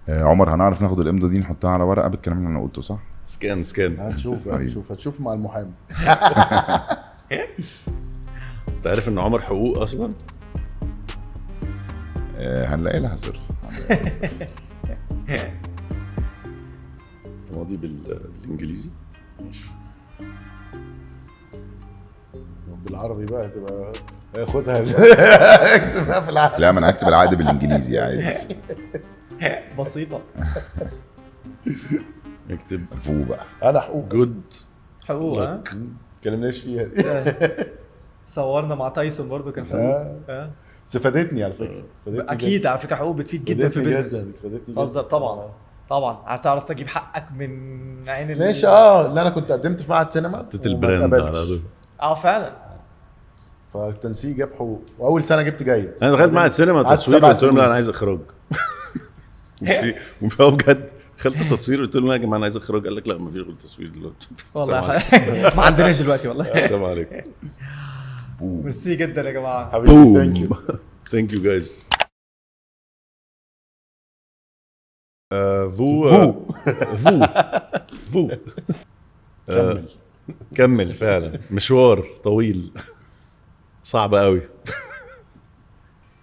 [SPEAKER 2] عمر هنعرف ناخد الامضه دي نحطها على ورقه بالكلام اللي انا قلته صح؟
[SPEAKER 3] سكان
[SPEAKER 4] هتشوف مع المحامي.
[SPEAKER 3] انت عارف ان عمر حقوق اصلا؟
[SPEAKER 2] هنلاقي لها صرف.
[SPEAKER 3] ماضي بالانجليزي ماشي،
[SPEAKER 4] بالعربي بقى تبقى خدها اكتبها في العقد.
[SPEAKER 2] لا ما انا هكتب العقد بالانجليزي عادي.
[SPEAKER 1] بسيطه.
[SPEAKER 3] اكتب
[SPEAKER 2] فو بقى.
[SPEAKER 4] انا حقوق
[SPEAKER 3] جود
[SPEAKER 1] حقوق. ها
[SPEAKER 4] اتكلمناش فيها.
[SPEAKER 1] صورنا مع تايسون برضو كان حقوق.
[SPEAKER 4] بس فادتني على فكره.
[SPEAKER 1] اكيد على فكره حقوق بتفيد جدا في البيزنس.
[SPEAKER 4] فادتني
[SPEAKER 1] تهزر طبعا هتعرف تجيب حقك من عين
[SPEAKER 4] ماشي. اللي انا كنت قدمت في معهد سينما
[SPEAKER 3] حطيت البراند على طول.
[SPEAKER 1] فعلا.
[SPEAKER 4] فالتنسيق جاب حقوق، واول سنه جبت جيد.
[SPEAKER 3] انا دخلت معهد سينما تصوير، قلت لهم لا انا عايز اخراج. وفي بجد دخلت تصوير قلت لهم يا جماعه انا عايز اخراج، قال لك لا مفيش غير تصوير دلوقتي.
[SPEAKER 1] والله ما عندناش دلوقتي والله.
[SPEAKER 3] السلام عليكم.
[SPEAKER 1] ميرسي جدا يا جماعه.
[SPEAKER 4] حبيبي ثانك يو.
[SPEAKER 3] ثانك يو جايز. فو كمل فعلا مشوار طويل صعب قوي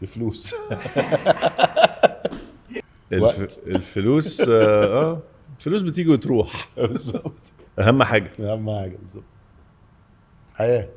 [SPEAKER 4] بفلوس.
[SPEAKER 3] الفلوس الفلوس بتيجي وتروح. بالظبط. اهم حاجه
[SPEAKER 4] بالظبط. حياه.